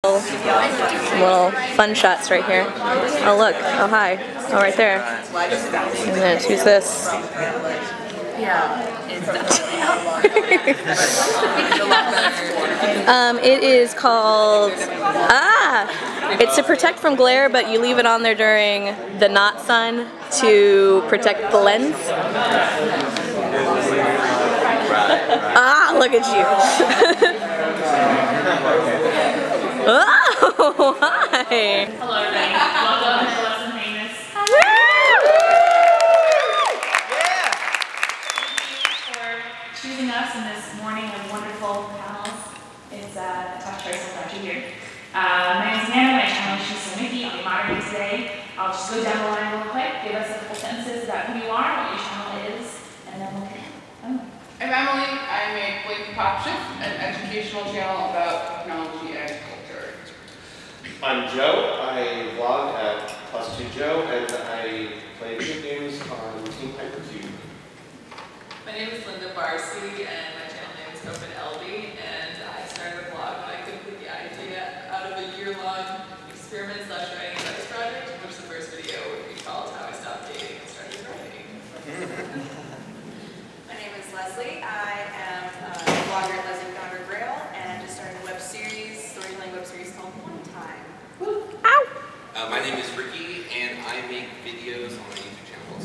Little fun shots right here. Oh look, oh hi, oh right there. And then who's this? It is called, it's to protect from glare, but you leave it on there during the not sun to protect the lens. Look at you. Oh, hi. Hello, everybody. Welcome to Lesson Famous. Thank you for choosing us in this morning of wonderful panels. It's a tough choice to have you here. My name is Nana. My channel is She's So Mickey. I'll be moderating today. I'll just go down the line real quick, give us a couple sentences about who you are, what your channel is, and then we'll I'm Emily. I make Blink Pop Shift, an educational channel about technology and culture. I'm Joe. I vlog at +2Joe, and I play video games on Team Hypercube. My name is Linda Barcy, and my channel name is OpenLB, and I started a blog when I couldn't get the idea out of a year-long experiment / writing studies project, in which the first video would be called How I Stopped Dating and Started Writing. My name is Leslie. I am a blogger at Leslie Founder Grail, and just started a web series, storytelling web series called One Time. Woo. Ow! My name is Ricky, and I make videos on my YouTube channel,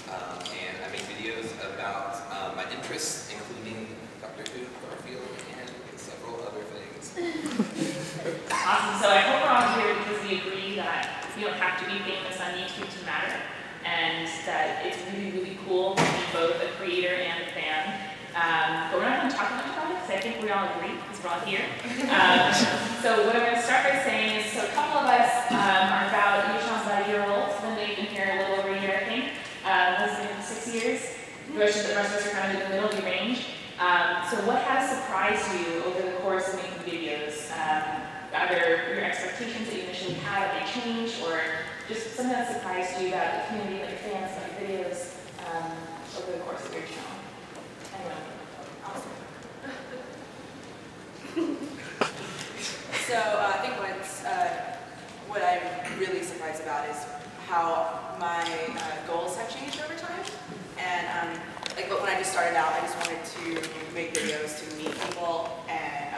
and I make videos about my interests, including Doctor Who, Garfield, and several other things. Awesome. So I hope we're all here because we agree that you don't have to be famous on YouTube to matter, and that it's really, really cool to be both a creator and a fan. But we're not going to talk much about it because I think we all agree because we're all here. So what I'm going to start by saying is, so a couple of us are about, your channel's about a year old. Linda, you've been here a little over a year, I think. Liz been 6 years. The rest of us are kind of in the middle of the range. So what has surprised you over the course of making videos? Either your expectations that you initially had, have they changed, or just something that surprised you about the community, like your fans, about your videos over the course of your channel? Anyone? So I think what I'm really surprised about is how my goals have changed over time. And like when I just started out, I just wanted to make videos to meet people and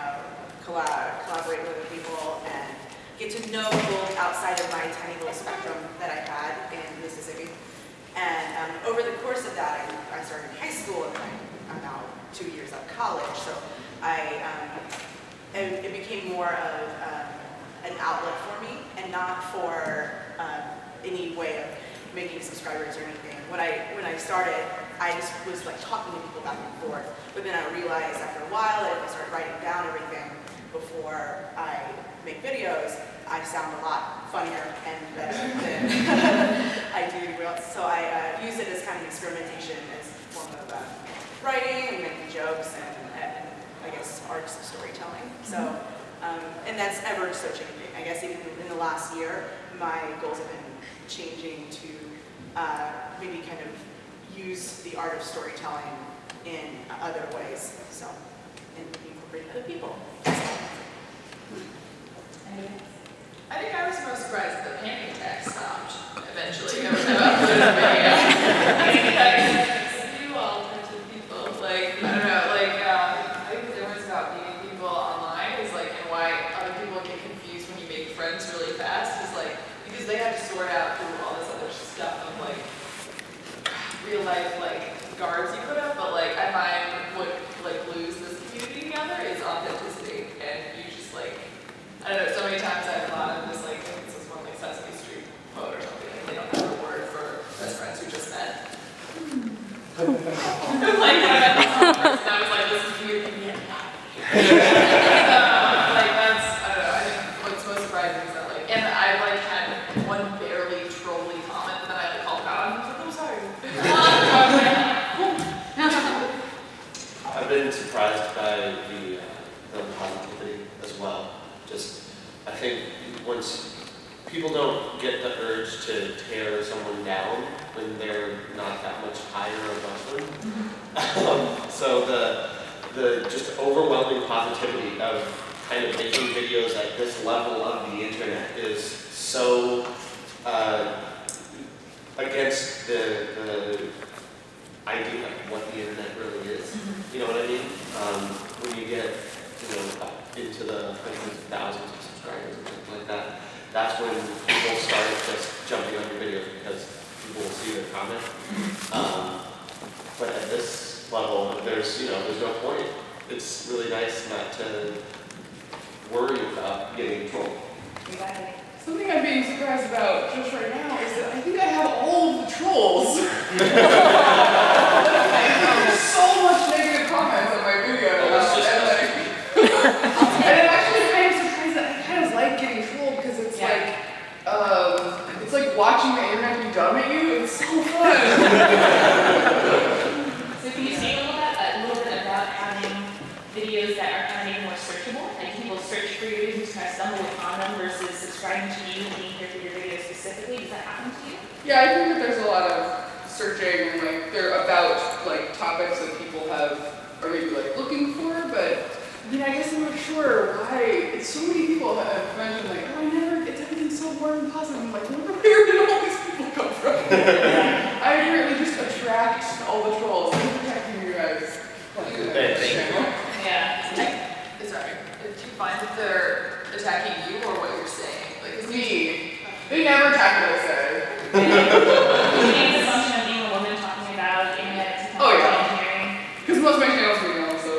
collaborate with other people and get to know people outside of my tiny little spectrum that I had in Mississippi. And over the course of that, I started in high school, and then I'm now 2 years out of college. So it became more of an outlet for me, and not for any way of making subscribers or anything. When I started, I just was like talking to people back and forth. But then I realized after a while that if I started writing down everything before I make videos, I sound a lot funnier and better than I do anywhere else. So I use it as kind of experimentation as a form of writing and making jokes and I guess arts of storytelling. So, and that's ever so changing. I guess even in the last year, my goals have been changing to maybe kind of use the art of storytelling in other ways. So, and incorporate other people. I think I was most surprised that the panic attack stopped eventually. Every time I put in a video. You all types of people. Like, I don't know, like, I think the difference about meeting people online is like, and why other people get confused when you make friends really fast is like, because they have to sort out through all this other stuff of like, real life, like, guards you put up, but like, I find what like glues this community together is authenticity, and you just like, I don't know, so many times I've thought of this, like, I think this is one like Sesame Street quote or something, like they don't have a word for best friends who just met. Like, when I met this one person, I was like, this is weird, yeah. Like, that's, I don't know, I think what's most surprising is that, like, and I, like, had one barely trolly comment, and then I, like, called out, and I was like, I'm sorry. I've been surprised by the positivity as well. I think once people don't get the urge to tear someone down when they're not that much higher above them. So the just overwhelming positivity of kind of making videos at this level of the internet is so against the idea of what the internet really is. You know what I mean? When you get, up into the hundreds of thousands of subscribers and things like that, that's when people start just jumping on your videos because people will see their comment. But at this level, there's no point. It's really nice not to worry about getting trolled. Exactly. Something I'm being surprised about just right now is that I think I have all of the trolls. There's so much negative comments on my video. And I'm actually kind of surprised that I kind of like getting trolled because it's like watching the internet be dumb at you. It's so fun. So can you say a little bit about having videos that are kind of more searchable? Like people search for your videos, kind of stumble upon them versus subscribing to you and being here for your video specifically. Does that happen to you? Yeah, I think that there's a lot of searching and like they're about like topics that people are maybe like looking for, but I guess I'm not sure why. So many people have mentioned like, it's everything's so warm and positive. I'm like, where did all these people come from? I apparently just attract all the trolls. I'm attacking you guys. Yeah. Sorry. Do you find that they're attacking you or what you're saying? Like, Me. They never attack what I say. Do you think it's a function of being a woman talking about internet engineering? Because most of my channels are female, so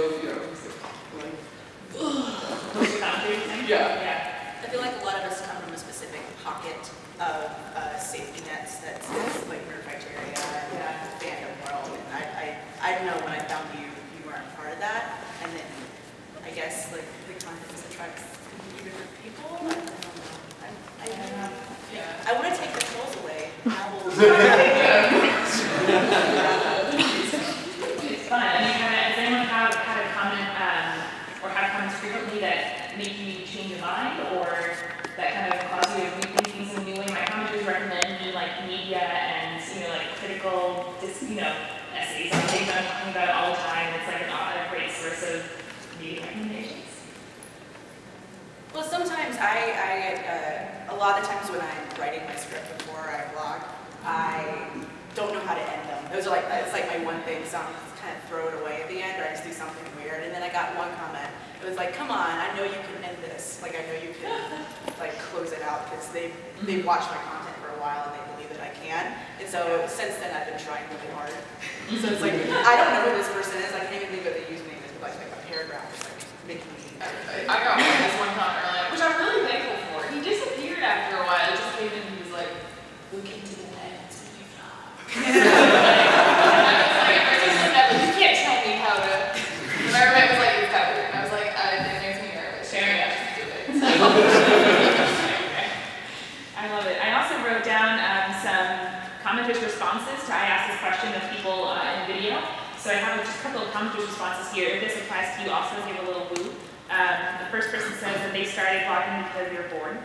Yeah. I feel like a lot of us come from a specific pocket of safety nets that's like your criteria and fandom world. And I don't know, when I found you weren't part of that. And then I guess like the content just attracts completely different people. I don't know. I want to take the trolls away. It's fun. I mean, has anyone had a comment or have comments frequently that make you change your mind or that kind of cause you to rethink things in a new way? My commenters recommend me like media and like critical essays on things I'm talking about all the time. It's like a great source of media recommendations. Well, sometimes a lot of times when I'm writing my script before I vlog, I don't know how to end them. It's like my one thing, so I'm just kind of throw it away at the end, or I just do something weird. And then I got one comment. It was like, come on, I know you can end this. Like, I know you can like close it out because they've watched my content for a while and they believe that I can. And so since then, I've been trying really hard. So it's like, I don't know who this person is. I can't even think what the username is, but like a paragraph just like making me. I got one comment earlier, which I'm really thankful for. He disappeared after a while. It just came in and he was like, look into the lens when you vlog. And I was like, you can't tell me how to. And my roommate was like, it's covered. And I was like, it makes me nervous. Sharing it, just do it. I love it. I also wrote down some commenters' responses to I asked this question of people in video. So I have just a couple of commenters' responses here. If this applies to you, also give a little woo. The first person says that they started vlogging because they were bored.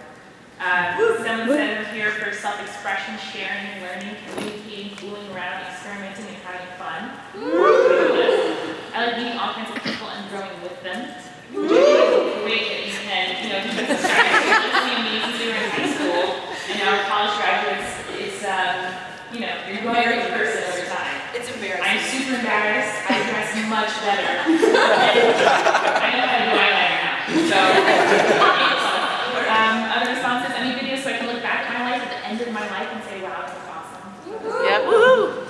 Someone said I'm here for self-expression, sharing, learning, communicating, fooling around, experimenting, and having fun. I like meeting all kinds of people and growing with them. Great that you can, keep us started. Listening to me since we were in high school, and now we're college graduates. It's, you're growing as a person over time. It's embarrassing. I'm super embarrassed. I dress much better. I know how to do eyeliner now. So, other responses, any videos so I can look back at my life at the end of my life and say, wow, this is awesome. Yeah, woohoo!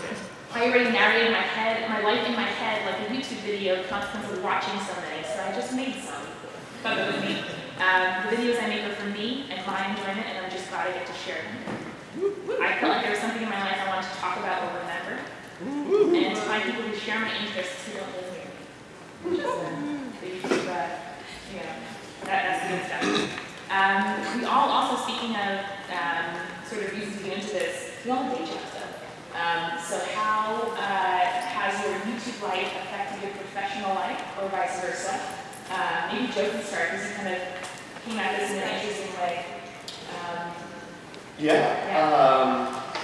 I already narrated my life in my head like a YouTube video, consequence of watching so many, so I just made some. Thought it was neat. The videos I make are for me and my enjoyment, and I'm just glad I get to share them. I felt like there was something in my life I wanted to talk about or remember, and to find people who share my interests who don't live near me. Which is that's the good stuff. We all also, speaking of sort of reasons to get into this, we all have day jobs though. So how has your YouTube life affected your professional life or vice versa? Maybe Joe can start because he kind of came at this in an interesting way.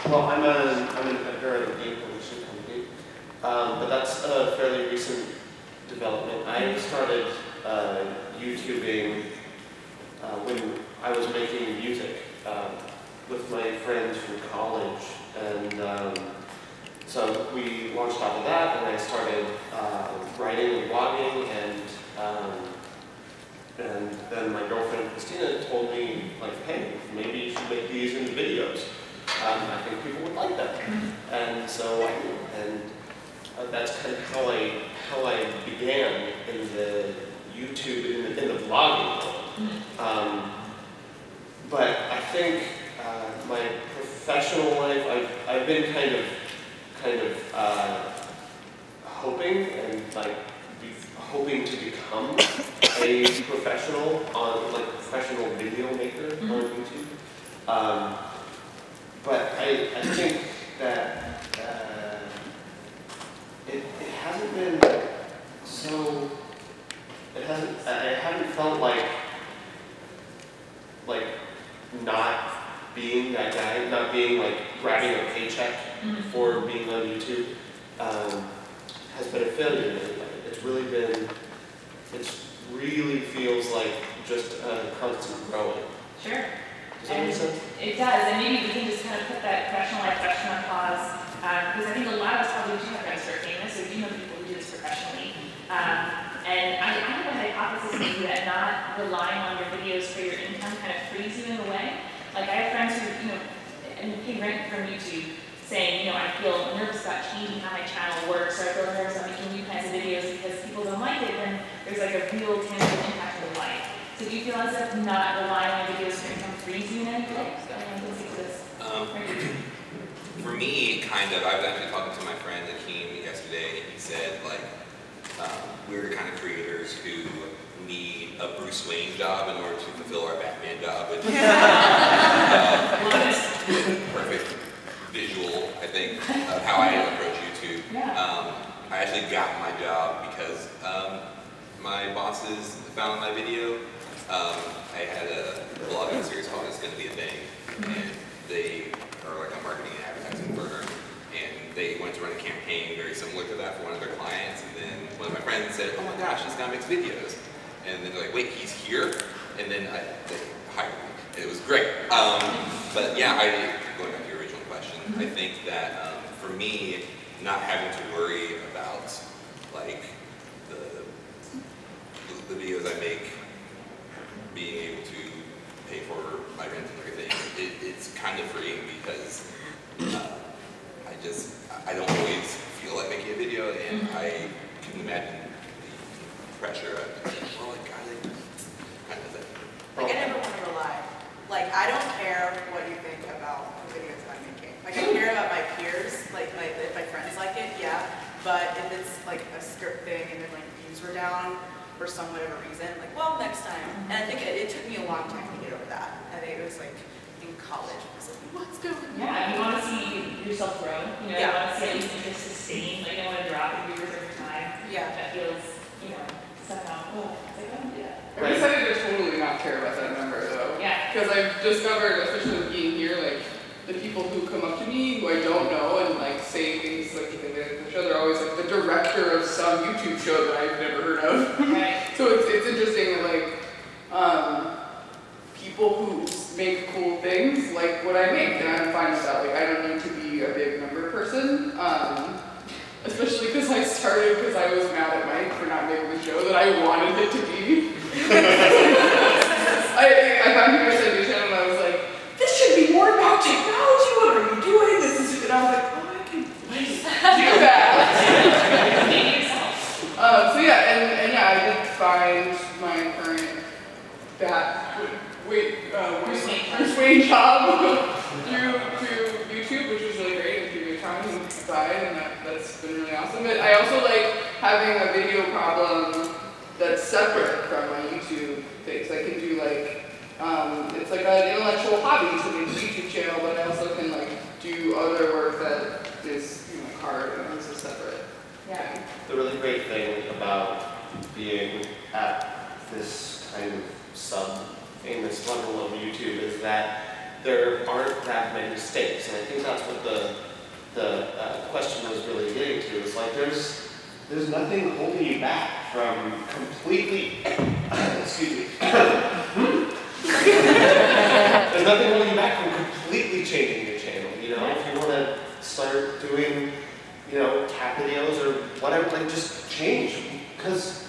Well, I'm an editor at a game publishing company, but that's a fairly recent development. I started YouTubing when I was making music with my friends from college, and so we launched off of that, and I started writing and blogging, and then my girlfriend Christina told me, like, hey, maybe you should make these into videos. I think people would like them, and so I did, and that's kind of how I began in the YouTube, in the vlogging world. But I think my professional life, I've been kind of hoping and hoping to become a professional professional video maker on YouTube. But I think that it hasn't been so. I haven't felt like not being that guy, not being like grabbing a paycheck for being on YouTube, has been a failure in any way. It's really feels like just a constant growing. Sure. Does that make sense? It does, and maybe we can just kind of put that professional life question on pause, because I think a lot of us probably do have friends who are famous, so we do know people who do this professionally. And I have a hypothesis maybe that not relying on your videos for your income kind of frees you in a way. Like I have friends who, pay rent from YouTube, saying, I feel nervous about changing how my channel works, or I feel nervous about making new kinds of videos because people don't like it, then there's like a real tangible impact on life. So do you feel as if not relying on videos for income frees you in any way? For me, kind of, I was actually talking to my friend Akeem yesterday, and he said, we're the kind of creators who need a Bruce Wayne job in order to fulfill our Batman job, which perfect visual, I think, of how I approach YouTube. I actually got my job because my bosses found my video. I had a blogging series called It's Gonna Be a Thing, and they are like a marketing and advertising firm, and they wanted to run a campaign very similar to that for one of their clients, and then one of my friends said, oh my gosh, this guy makes videos. And then they're like, wait, he's here? And then they hired me. And it was great. But yeah, going back to your original question, I think that for me, not having to worry about the videos I make, being able to pay for my rent and everything, it's kind of freeing because I don't always feel like making a video, and I can imagine the pressure of kind of thing. I never want to rely. I don't care what you think about the videos that I'm making. I care about my peers, if my friends like it, yeah. But if it's a script thing and then views were down for some whatever reason, well, next time. And I think it took me a long time to get over that. I think it was in college. I was like, what's going on? Yeah, you want to see yourself grow. You want to see at least interest sustain. You don't want to drop in viewers every time. Yeah. That feels, somehow, I've decided to totally not care about that number though. Yeah. Because I've discovered, especially with being here, the people who come up to me who I don't know and say things that they did in the show, they're always the director of some YouTube show that I've never heard of. Right. So it's interesting that people who make cool things like what I make, and I'm fine with that. I don't need to be a big number person. Especially because I started because I was mad at Mike for not making the show that I wanted it to be. I found you guys on your channel and I was like, this should be more about technology. What are you doing? This is, and I was like, oh, I can do that. So yeah, and yeah, I did find my current Bruce Wayne job through YouTube, which was really great and through your time and that's been really awesome. But I also like having a video problem that's separate from my YouTube things. I can do it's like an intellectual hobby to make a YouTube channel, but I also can do other work that is hard and is separate. Yeah. The really great thing about being at this kind of sub-famous level of YouTube is that there aren't that many stakes, and I think that's what the question was really getting to. It's there's nothing holding you back from completely, excuse me, there's nothing holding you back from completely changing your channel, you know? If you want to start doing, you know, cat videos or whatever, like just change, because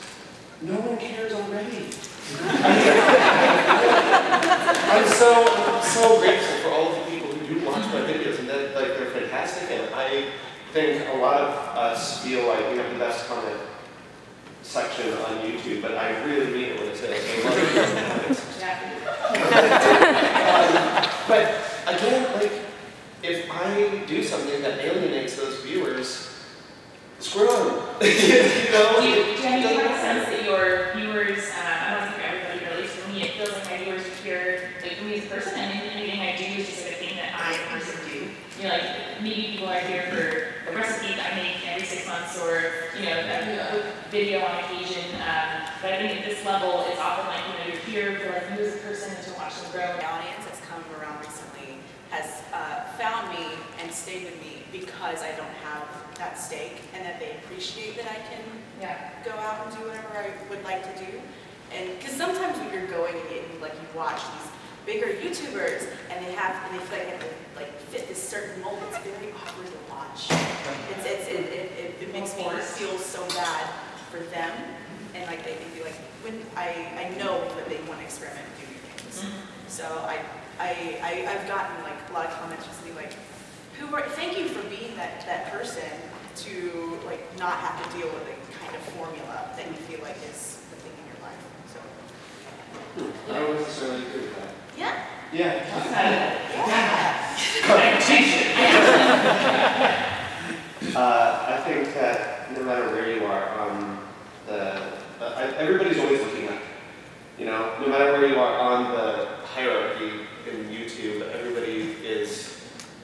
no one cares already. I'm so grateful for all of the people who do watch my videos, and that like they're fantastic, and I think a lot of us feel like we have the best comment section on YouTube, but I really mean it when I say like, I love your comments. But again, like, if I do something that alienates those viewers, screw them. You know? Do you have a sense that your viewers, I don't think for everybody, but at least for me, it feels like my viewers hear like me as a person, and anything I do is just like a thing that I personally do. You know, like maybe people are here for a recipe that I make every 6 months, or you know, a video on occasion. But I think at this level, it's often like, you know, you're here for like you as a person and to watch them grow. My audience that's come around recently has found me and stayed with me because I don't have that stake, and that they appreciate that I can go out and do whatever I would like to do. And because sometimes when you're going and you watch these bigger YouTubers and they feel like they have to like fit this certain mold, it's very awkward to watch. It makes me feel so bad for them, and like they feel like when I know that they want to experiment and do new things. So I've gotten like a lot of comments just be like, thank you for being that person to like not have to deal with a kind of formula that you feel like is the thing in your life. So I don't necessarily agree with that. yeah. I think that no matter where you are on everybody's always looking up. You know, no matter where you are on the hierarchy in YouTube, everybody is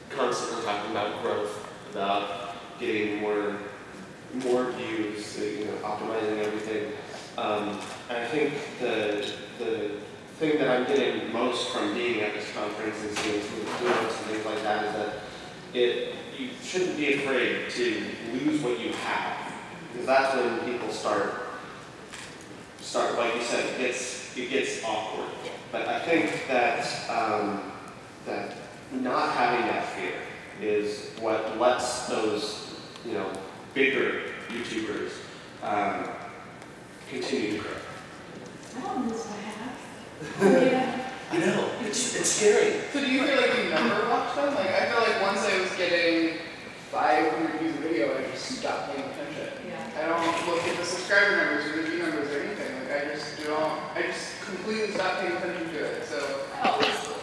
constantly talking about growth, about getting more views, you know, optimizing everything. And I think the thing that I'm getting most from being at this conference and seeing some of the keynotes and things like that is that you shouldn't be afraid to lose what you have, because that's when people start like you said, it gets awkward. But I think that that not having that fear is what lets those, you know, bigger YouTubers continue to grow. I don't lose what I have. I know, it's scary. So do you feel like you never watch them? Like, I feel like once I was getting 500 views a video, I just stopped paying attention. Yeah. I don't look at the subscriber numbers or the view numbers or anything. Like, I just completely stopped paying attention to it. So I always look.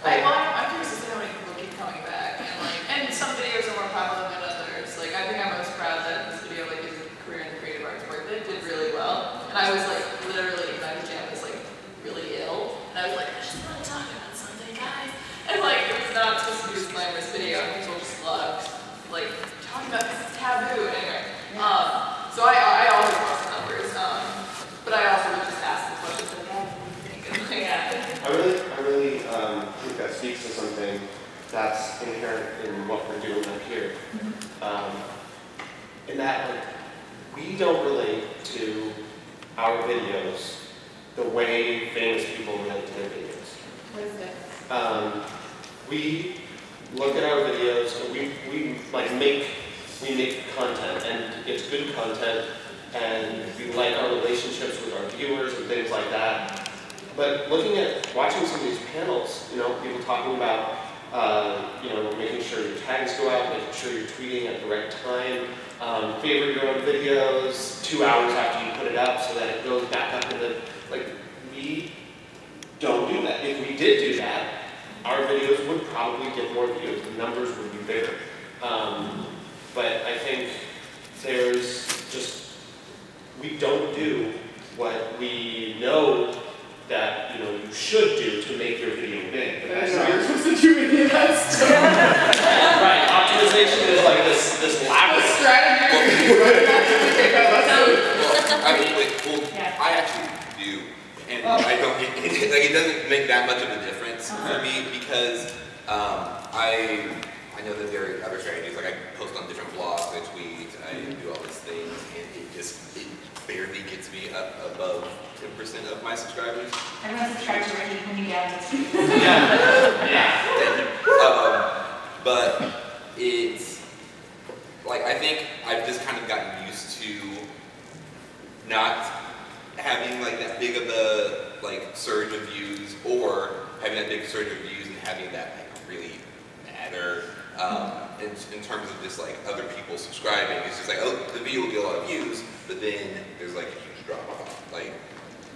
I'm curious to see how many people keep coming back, and some videos are more popular than others. Like, I think I'm most proud that this video is a career in creative arts work that did really well. And I was like, literally, my jam was like really ill, and I was like, I just want to talk about something, guys. And like, it was not supposed to be a glamorous video, and people just loved like talking about this taboo. Anyway, so I always watch the numbers, but I also would just ask the questions like, what do you think? I really think that speaks to something that's inherent in what we're doing up here. In that, like, we don't relate to our videos the way famous people relate to their videos. What is it? We look at our videos and we make content, and it's good content, and we like our relationships with our viewers and things like that. But watching some of these panels, you know, people talking about, you know, making sure your tags go out, making sure you're tweeting at the right time, favorite your own videos 2 hours after you put it up so that it goes back up in the, like, we don't do that. If we did do that, our videos would probably get more views, the numbers would be bigger. But I think there's just, we don't do what we know that, you know, you should do to make your video big. But that's not, you're supposed to do any of that stuff. right, optimization is like this labyrinth. I actually do, and I don't. It doesn't make that much of a difference for me because I know that there are other strategies. Like I post on different blogs, I tweet, I do all these things, and be up above 10% of my subscribers. Everyone subscribe to Ricky when you get it. But it's like, I think I've just kind of gotten used to not having like that big of a like surge of views, or having that big surge of views and having that like really matter in terms of just like other people subscribing. It's just like, oh, the video will get a lot of views, but then there's like a huge drop off. Like,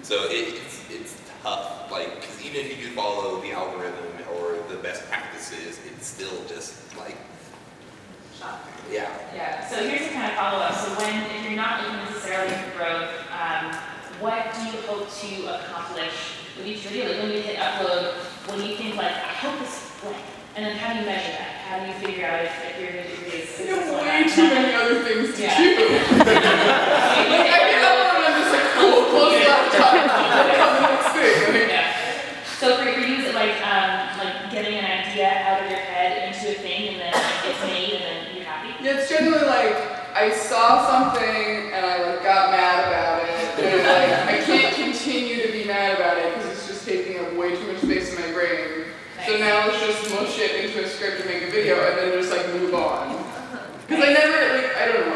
so it's tough, like, because even if you do follow the algorithm or the best practices, it's still just like, yeah. Yeah, so here's a kind of follow-up. So if you're not looking necessarily for growth, what do you hope to accomplish with each video? Like when you hit upload, when you think like, I hope this blank, and then how do you measure that? How do you figure out if you're going to do this? I have way too many other things to do. Like, I get up and I'm just like, cool, close the laptop, come the next thing. Yeah. So for you, is it like getting an idea out of your head into a thing, and then it's made, and then you're happy? Yeah, it's generally like, I saw something and I like got mad about it, and like, I can't continue to be mad about it because it's just taking up way too much space in my brain. So now let's just mush it into a script and make a video, and then just like move on. Because I never, like, I don't know,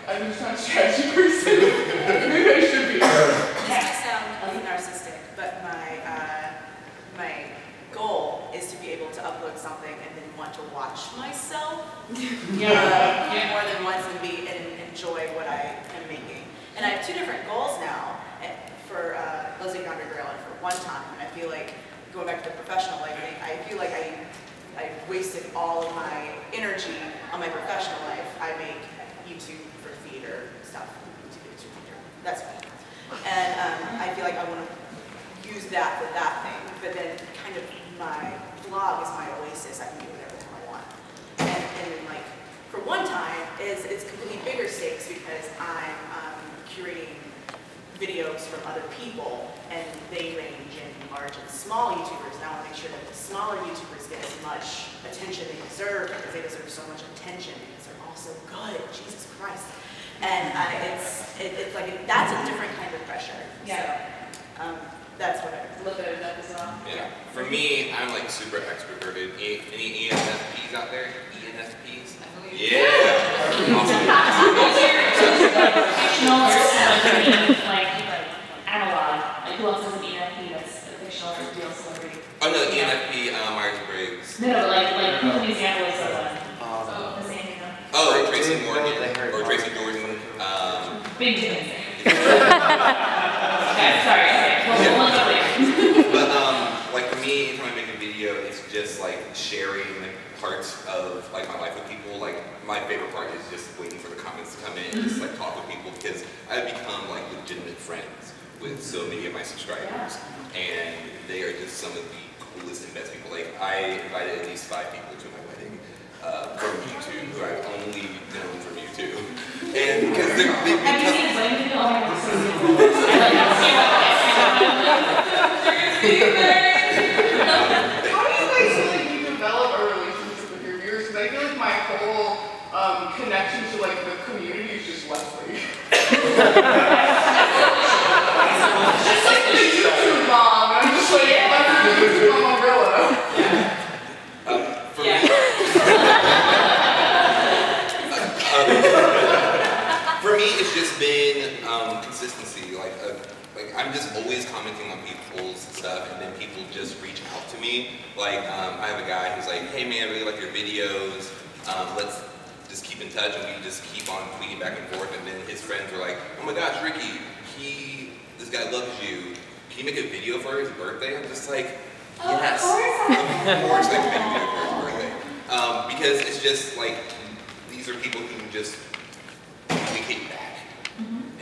I'm just not a strategy person. Maybe I should be. This may sound narcissistic, but my goal is to be able to upload something and then want to watch myself more than once and enjoy what I am making. And I have two different goals now for Leslie Grounded Girl and for One Time. And I feel like, going back to the professional life, I feel like I wasted all of my energy on my professional life. I make YouTube for theater stuff. That's me. And I feel like I want to use that for that thing, but then kind of my vlog is my oasis. I can do whatever time I want. And then like, for One Time, it's completely bigger stakes because I'm curating videos from other people, and they range in large and small YouTubers, and I want to make sure that the smaller YouTubers get as much attention they deserve, because they deserve so much attention, because they're all so good, Jesus Christ. And it's like, that's a different kind of pressure. Yeah. So, that's what I look at it up as well. Yeah. For me, I'm like super extroverted. Any ENFPs out there? ENFPs? Yeah. Awesome. Fictional or like analog. Like who else is an ENFP that's a fictional or real celebrity? Oh no, ENFP, Myers-Briggs. No, like who's an example of someone? The same thing. Oh, Tracy Morgan or Tracy Jordan. Big difference. Sorry. We'll look up later. But like for me, anytime I make a video, it's just like sharing parts of like my life with people. Like my favorite part is just waiting for the comments to come in and just like talk with people, because I've become like legitimate friends with so many of my subscribers, and they are just some of the coolest and best people. Like I invited at least 5 people to my wedding from YouTube, who I've only known from YouTube, and because they've become. Have you seen his wedding video? Oh my God, so How do you guys feel like you develop a relationship with your viewers? Because I feel like my whole connection to like the community is just Leslie. Just like the YouTube mom. I'm just like, I'm the YouTube mom umbrella. For me, for me, it's just been consistency. Like I'm just always commenting on people's stuff, and then people just reach out to me. Like I have a guy who's like, "Hey man, I really like your videos. Let's just keep in touch," and we just keep on tweeting back and forth. And then his friends were like, "Oh my gosh, Ricky, this guy loves you. Can you make a video for his birthday?" I'm just like, yes, of course I can make a video for his birthday. Because it's just like, these are people who just communicate back.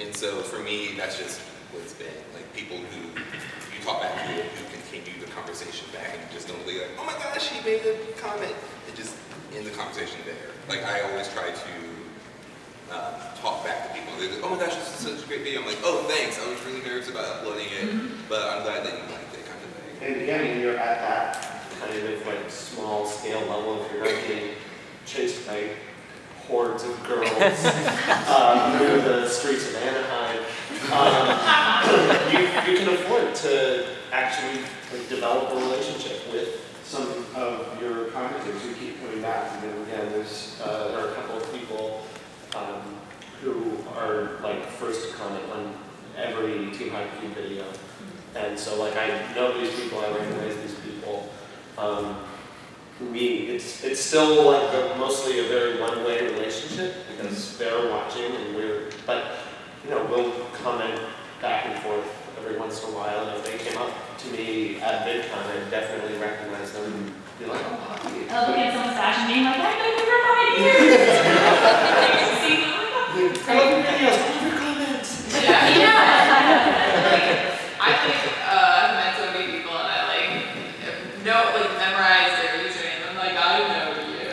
And so for me, that's just what it's been. Like people who you talk back to, who continue the conversation back, and you just don't be like, "Oh my gosh, he made a comment." It just ends the conversation there. Like I always try to talk back to people. They're like, "Oh my gosh, this is such a great video." I'm like, "Oh, thanks. I was really nervous about uploading it, but I'm glad that you liked it," kind of thing. And again, when you're at that kind of like small scale level, if you're not getting chased by hordes of girls through the streets of Anaheim, you can afford to actually like, develop a relationship with some of your commenters who keep coming back again and again. There are a couple of people who are like first to comment on every Team Hypercube video. And so like I know these people, I recognize these people. For me, it's still like mostly a very one-way relationship because they're watching and but you know, we'll comment back and forth every once in a while, and if they came up to me at Vidcon, I'd definitely recognize them and be like, oh, hi. I love looking at someone's fashion being like, I've been here for 5 years! I love your videos, I love your comments! I think I've met so many people and I memorize their username. I'm like, I know you.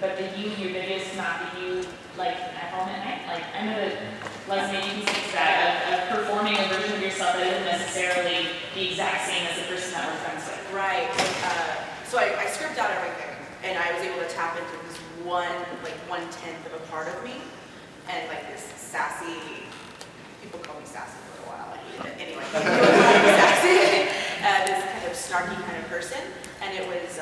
But the you in your videos is not the you like at home at night. Like I know that Leslie, you can speak to that of performing a version of yourself that isn't necessarily the exact same as the person that we're friends with. Right. So I script out everything, and I was able to tap into this one-tenth of a part of me, and like this sassy. People call me sassy for a while. I hated it anyway. Sassy. This kind of snarky kind of person, and it was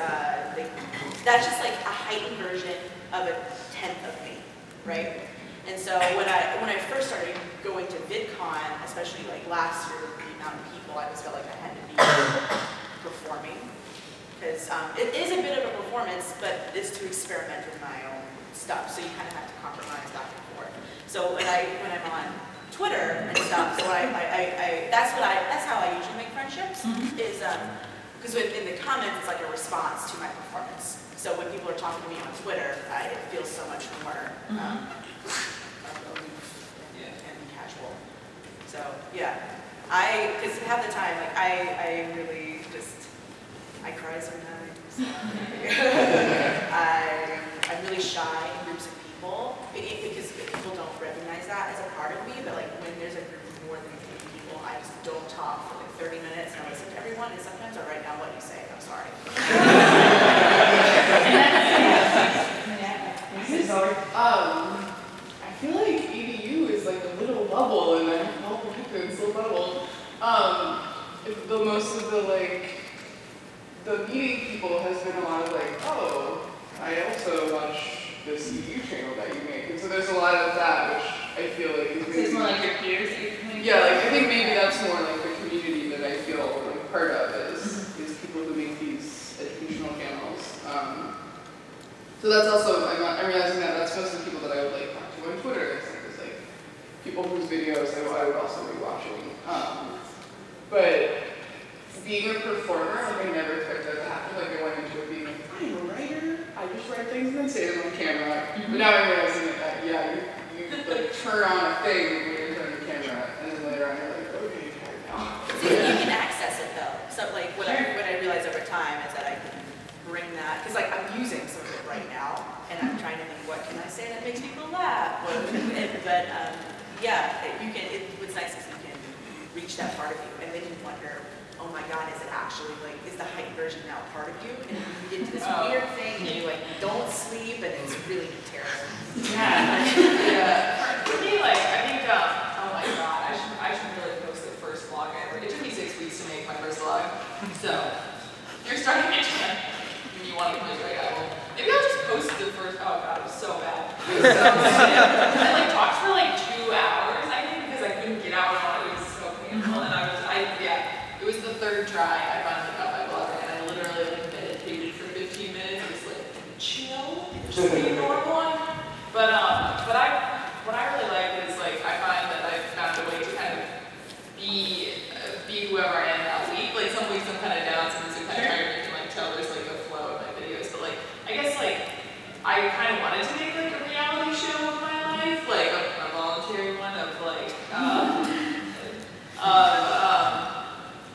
that's just like a heightened version of a tenth of me, right? And so when I first started going to Vidcon, especially like last year, with the amount of people, I just felt like I had to be performing, because it is a bit of a performance, but it's to experiment with my own stuff. So you kind of have to compromise back and forth. So when I'm on Twitter and stuff, so that's how I usually make friendships. Is because in the comments it's like a response to my performance. So when people are talking to me on Twitter, it feels so much more aloof and casual. So yeah, because half the time like I really just I cry sometimes. I'm really shy in groups of people because people don't recognize that as a part of me. But like when there's a group of more than 3 people, I just don't talk for like 30 minutes and I listen to everyone. And sometimes I write down what you say. I'm sorry. I feel like EDU is like a little bubble, and I have multiple people in this little bubble. Most of the meeting people has been a lot of like, oh, I also watch this EDU channel that you make, and so there's a lot of that, which I feel like is maybe, it's more like your peers. Yeah, like I think maybe that's more like the community that I feel like part of is people who make these educational channels. So that's also, I'm realizing that that's most of the people that I would like talk to on Twitter. It's like people whose videos I would also be watching. But being a performer, like I never expected that to happen. Like I went into it being like, I'm a writer. I just write things and then say them on camera. But now I'm realizing that yeah, you like turn on a thing when you're in front of the camera, and then later on you're like, okay, tired now. So you can access it though. So like what I realized over time is that I can bring that, because like I'm using some of it right now, and I'm trying to think what can I say that makes people laugh. But yeah, what's nice is you can reach that part of you, and then you wonder, oh my God, is it actually like, is the heightened version now part of you? And you get into this weird thing, and you like don't sleep, and it's really terrible. Yeah. For me, like I think, oh my God, I should really post the first vlog I ever. It took me 6 weeks to make my first vlog, so you're starting to you want to post right now. Maybe I'll just post the first. Oh God, it was so bad. It was so bad. I like talked for like 2 hours, I think, because I couldn't get out on it. It was so painful, and it was the 3rd try. I finally got my vlog, and I literally like meditated for 15 minutes, just like chill, just be a normal one. But what I really like is like I find that I've found a way to kind of be whoever I am that week. Like some weeks I'm kind of down, some weeks I'm kind of tired. You can like tell there's like a flow of my videos, but like I guess like I kind of wanted to make like a reality show of my life, like a voluntary one of like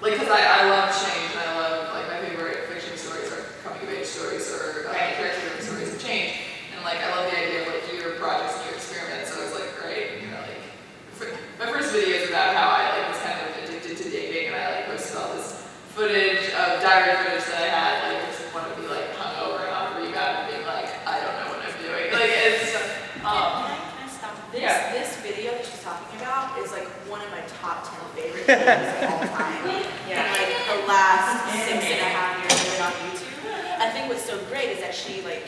because I love change, and I love like my favorite fiction stories are coming all the time. And like the last 6.5 years I've been on YouTube, I think what's so great is that she like,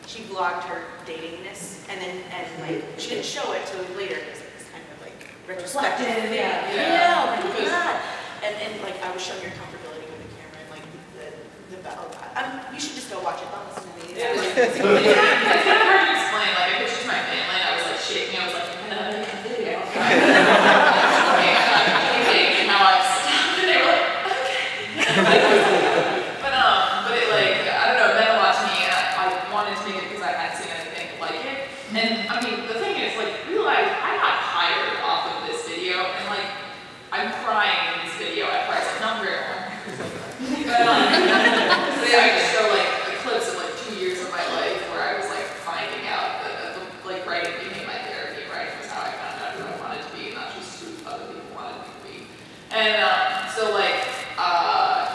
she vlogged her datingness, and like she didn't show it till later because it was kind of like retrospective. Yeah, like that. And like I was showing your comfortability with the camera and like the battle. You should just go watch it. Don't listen to me. Yeah, like, it's kind of hard to explain. Like I pictured my family, and I was like shaking. I was like, video. And how I stopped, and they were like, okay. But it like, I don't know, then watching me, I wanted to make it because I hadn't seen anything like it. And I mean, the thing is, like, realize I got hired off of this video, and like, I'm crying in this video. I cried, like, not very long. But yeah, I just show like the clips of like 2 years of my life where I was like finding out that like writing became my therapy. Writing was how I found out who I wanted to be, not just who other people wanted me to be. And so like,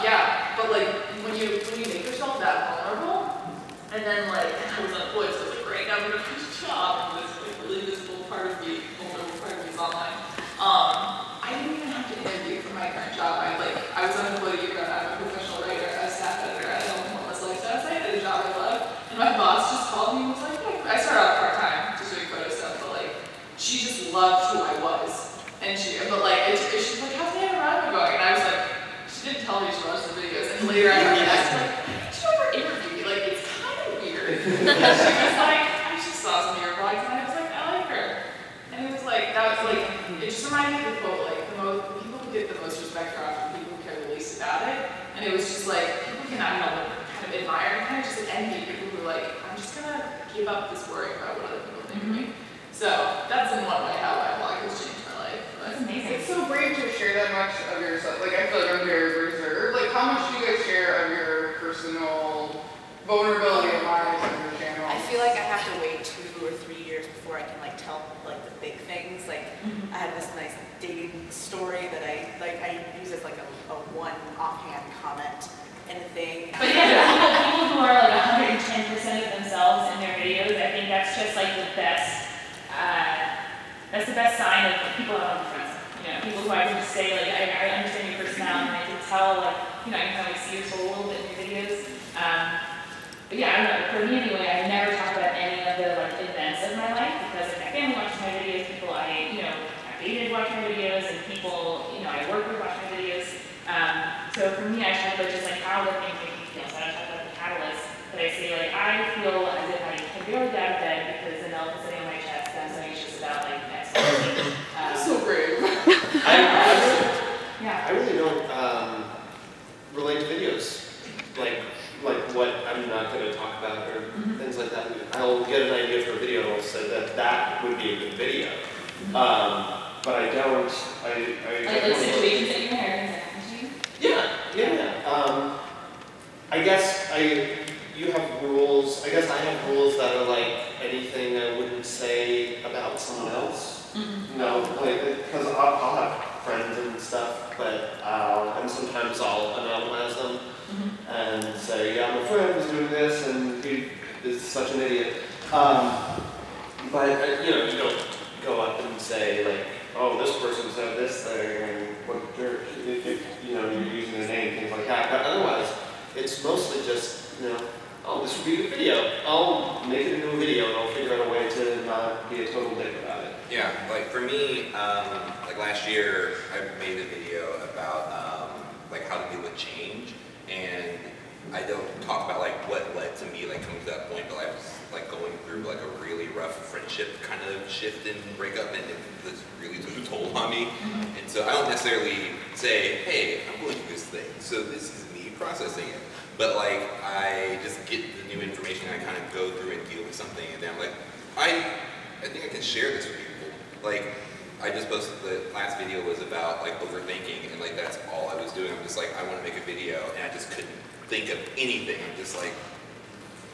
yeah, but like when you make yourself that vulnerable, and then like I was unemployed, so I was like, great, now I'm gonna find a job, and this like really visible part of me, vulnerable part of me is online. I didn't even have to interview for my current job. I was unemployed a year ago. I'm a professional writer, a staff editor at a homeless lifestyle site at a job I love. And my boss just called me and was like, yeah. I started out part-time just doing photo stuff, but like she just loved who I was. And she's like, how's the NaNoWriMo going? And I was like, she didn't tell me she watched the videos. And later I heard that, like, did you ever interview me? Like, it's kind of weird. And she was like, I just saw some of your vlogs, and I was like, I like her. And it was like, that was like, it just reminded me of the quote, like, the people who get the most respect are often people who care the least about it. And it was just like, people cannot help but kind of admire and kind of just like envy people who are like, I'm just gonna give up this worry about what other people think of me. So that's in one way how my vlog has changed my life. That's amazing. It's so brave to share that much of yourself. Like I feel like I'm very reserved. Like how much do you guys share of your personal vulnerability and lives on your channel? I feel like I have to wait 2 or 3 years before I can like tell like the big things. Like I have this nice dating story that I use as like a one offhand comment and a thing. But yeah, people who are like 110% of themselves in their videos, I think that's just like the best. That's the best sign of people I want to be friends with. You know, people who I can just say like I understand your personality, and I can tell like I can kind of see your soul a little bit in your videos. But yeah, I don't know. For me anyway, I never talk about any of the like events of my life because like my family watches my videos, people I dated watch my videos, and people I work with watch my videos. So for me, I talk about just like how the things make me feel. So I don't talk about the catalyst, but I say like I feel as if I can barely get out of bed because the milk is sitting on my chest. I'm so anxious about like next week. So brave. I really don't relate to videos. Like what I'm not going to talk about or things like that. I'll get an idea for a video and I'll say that would be a good video. But I don't. Like situations that you're in, that happen to you? Yeah. I guess you have rules. I guess I have rules that are like anything I wouldn't say about someone else. You know, like because I'll have friends and stuff, but and sometimes I'll anonymize them and say, yeah, my friend is doing this and he is such an idiot. But you don't go up and say like, oh, this person said this thing and what dirt, if you're using their name, things like that. But otherwise, it's mostly just, oh, this would be a good video. I'll make it into a video and I'll figure out a way to not be a total dick about it. Yeah, like for me, like last year, I made a video about like how to deal with change, and I don't talk about like what led to me like coming to that point, but I was like going through like a really rough friendship kind of shift and breakup, and it was really took a toll on me. And so I don't necessarily say, hey, I'm going through this thing, so this is me processing it. But like I just get the new information, and I kind of go through and deal with something, and then I'm like, I think I can share this with people. Like I just posted the last video was about like overthinking, and like that's all I was doing. I'm just like, I want to make a video, and I just couldn't think of anything. I'm just like,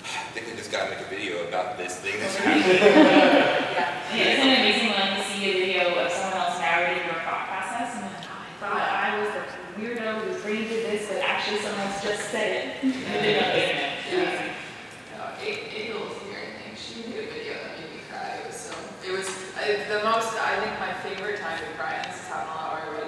I think I just got to make a video about this thing that's happening. Isn't it amazing when you see a video of someone else narrating your thought process, and then, oh, I thought I was the weirdo whose brain did this, but actually someone else just said it. It heals here, I think. She made a video that made me cry. It was the most, I think my favorite time to cry, and this has happened a lot where I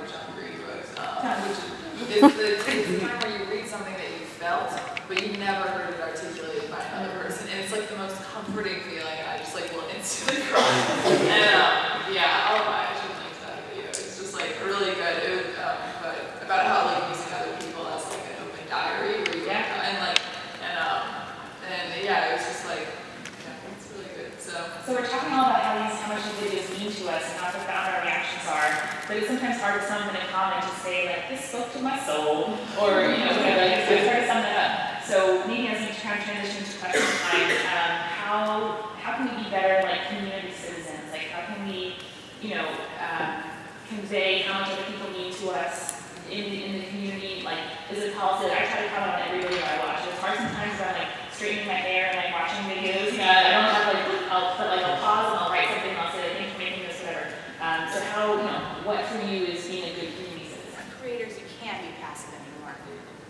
It's the time where you read something that you felt, but you never heard it articulated by another person. And it's like the most comforting feeling, and I just like will instantly cry. And yeah, I should link to that video. It's just like really good. It was, but about how like using other people as like an open diary where you and yeah, it was just like, yeah, it's really good. So we're talking all about how much these videos mean to us and how profound our reactions are, but it's sometimes hard to sum in a comment to say like, this spoke to my soul, or you know, whatever. Like, so it's hard to sum that up. So maybe as we kind of transition to question time, how can we be better like community citizens? Like how can we, you know, convey how much other people mean to us in the community? Like, is it policy? I try to comment on every video I watch. It's hard sometimes when I'm like straightening my hair and like watching videos. You know, I don't have like I'll pause and I'll write something and I'll say like, thanks for making this, whatever. So how, you know, what for you is being a good community citizen? Creators, you can't be passive anymore.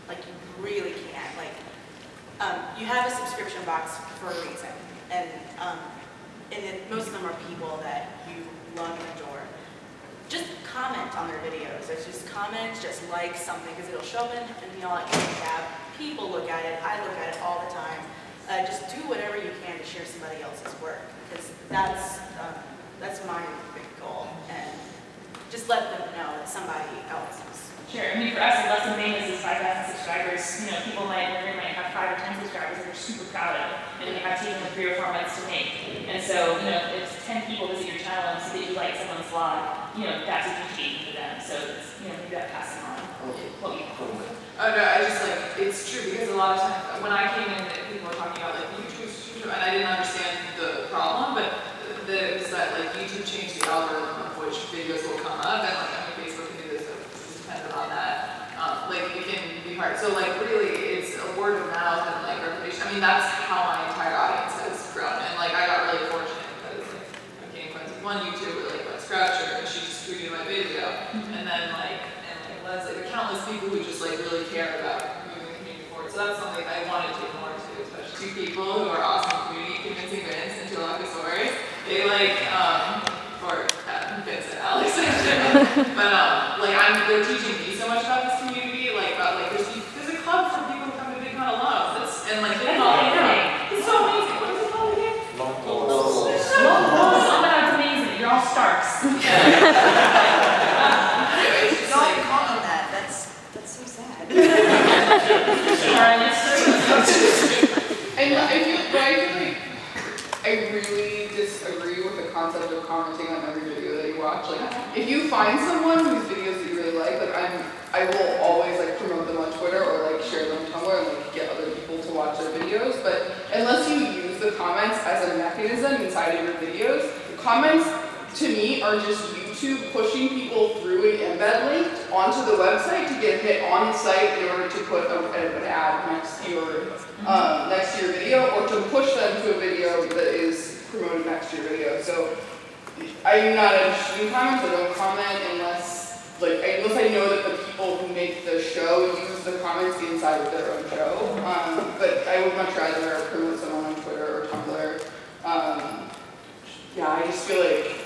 Like you really can't. Like you have a subscription box for a reason, and most of them are people that you love and adore. Just comment on their videos. There's just comments, just like something, because it'll show up in like a tab. People look at it. I look at it all the time. Just do whatever you can to share somebody else's work, because that's my big goal, and just let them know that somebody else is. Sure. I mean, for us, less than famous is 5,000 subscribers. You know, people might have 5 or 10 subscribers that they're super proud of, and they have taken them 3 or 4 months to make. And so, you know, if 10 people visit your channel and see that you like someone's vlog, you know, that's a huge gain for them. So, it's, you know, maybe that passing on what we hope. Oh no, I just like, it's true because a lot of times when I came in, people were talking about like YouTube, and I didn't understand the problem, but it was that like YouTube changed the algorithm of which videos will come up, and like I mean, Facebook can do this, so it's dependent on that. Like it can be hard. So like really, it's a word of mouth and like reputation. I mean, that's how my entire audience has grown, and like I got really fortunate because like I became friends with one YouTuber, like Wes Croucher, and she just tweeted my video, and then like. That's like countless people who just like really care about moving the community forward. So that's something I wanted to do more too, especially 2 people who are awesome community, convincing Vince and Tulaka Stories. They like, or Vince and Alex actually. But like they're teaching me so much about this community, like about like there's a club for people who come to Vidcon alone. And like they all it's so amazing. What is it called again? Oh, that's amazing. You're all stars. And I feel like I really disagree with the concept of commenting on every video that you watch. Like, if you find someone whose videos that you really like I will always like promote them on Twitter or like share them on Tumblr and like get other people to watch their videos. But unless you use the comments as a mechanism inside of your videos, the comments to me are just YouTube pushing people through an embed link onto the website to get hit on the site in order to put an ad next to your video, or to push them to a video that is promoted next to your video. So I'm not interested in comments. I don't comment unless I know that the people who make the show use the comments inside of their own show. But I would much rather promote someone on Twitter or Tumblr. Yeah, I just feel like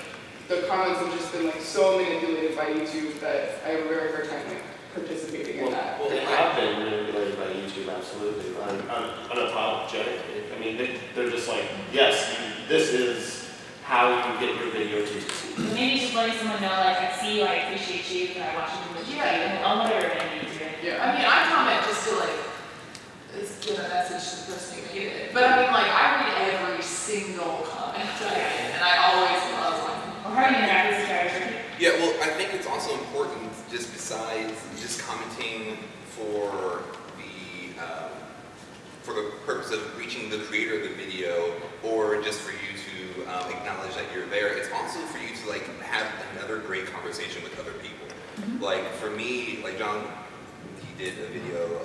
the comments have just been like so manipulated by YouTube that I have a very hard time like participating in that. Well, they have been manipulated by YouTube, absolutely. Unapologetically. I mean, they're just like, yes, this is how you get your video to succeed. Maybe just letting someone know, like, I see you, I appreciate you, and I watch you do what you do, and on whatever I need to. Yeah, I mean, I comment just to like, give a message to the person who made it. But I mean, like, I read every single comment I get, and I always love like. How do you interact with subscribers? Yeah, well, I think it's also important, just besides just commenting for the purpose of reaching the creator of the video, or just for you to acknowledge that you're there. It's also for you to like have another great conversation with other people. Mm-hmm. Like for me, like John, he did a video.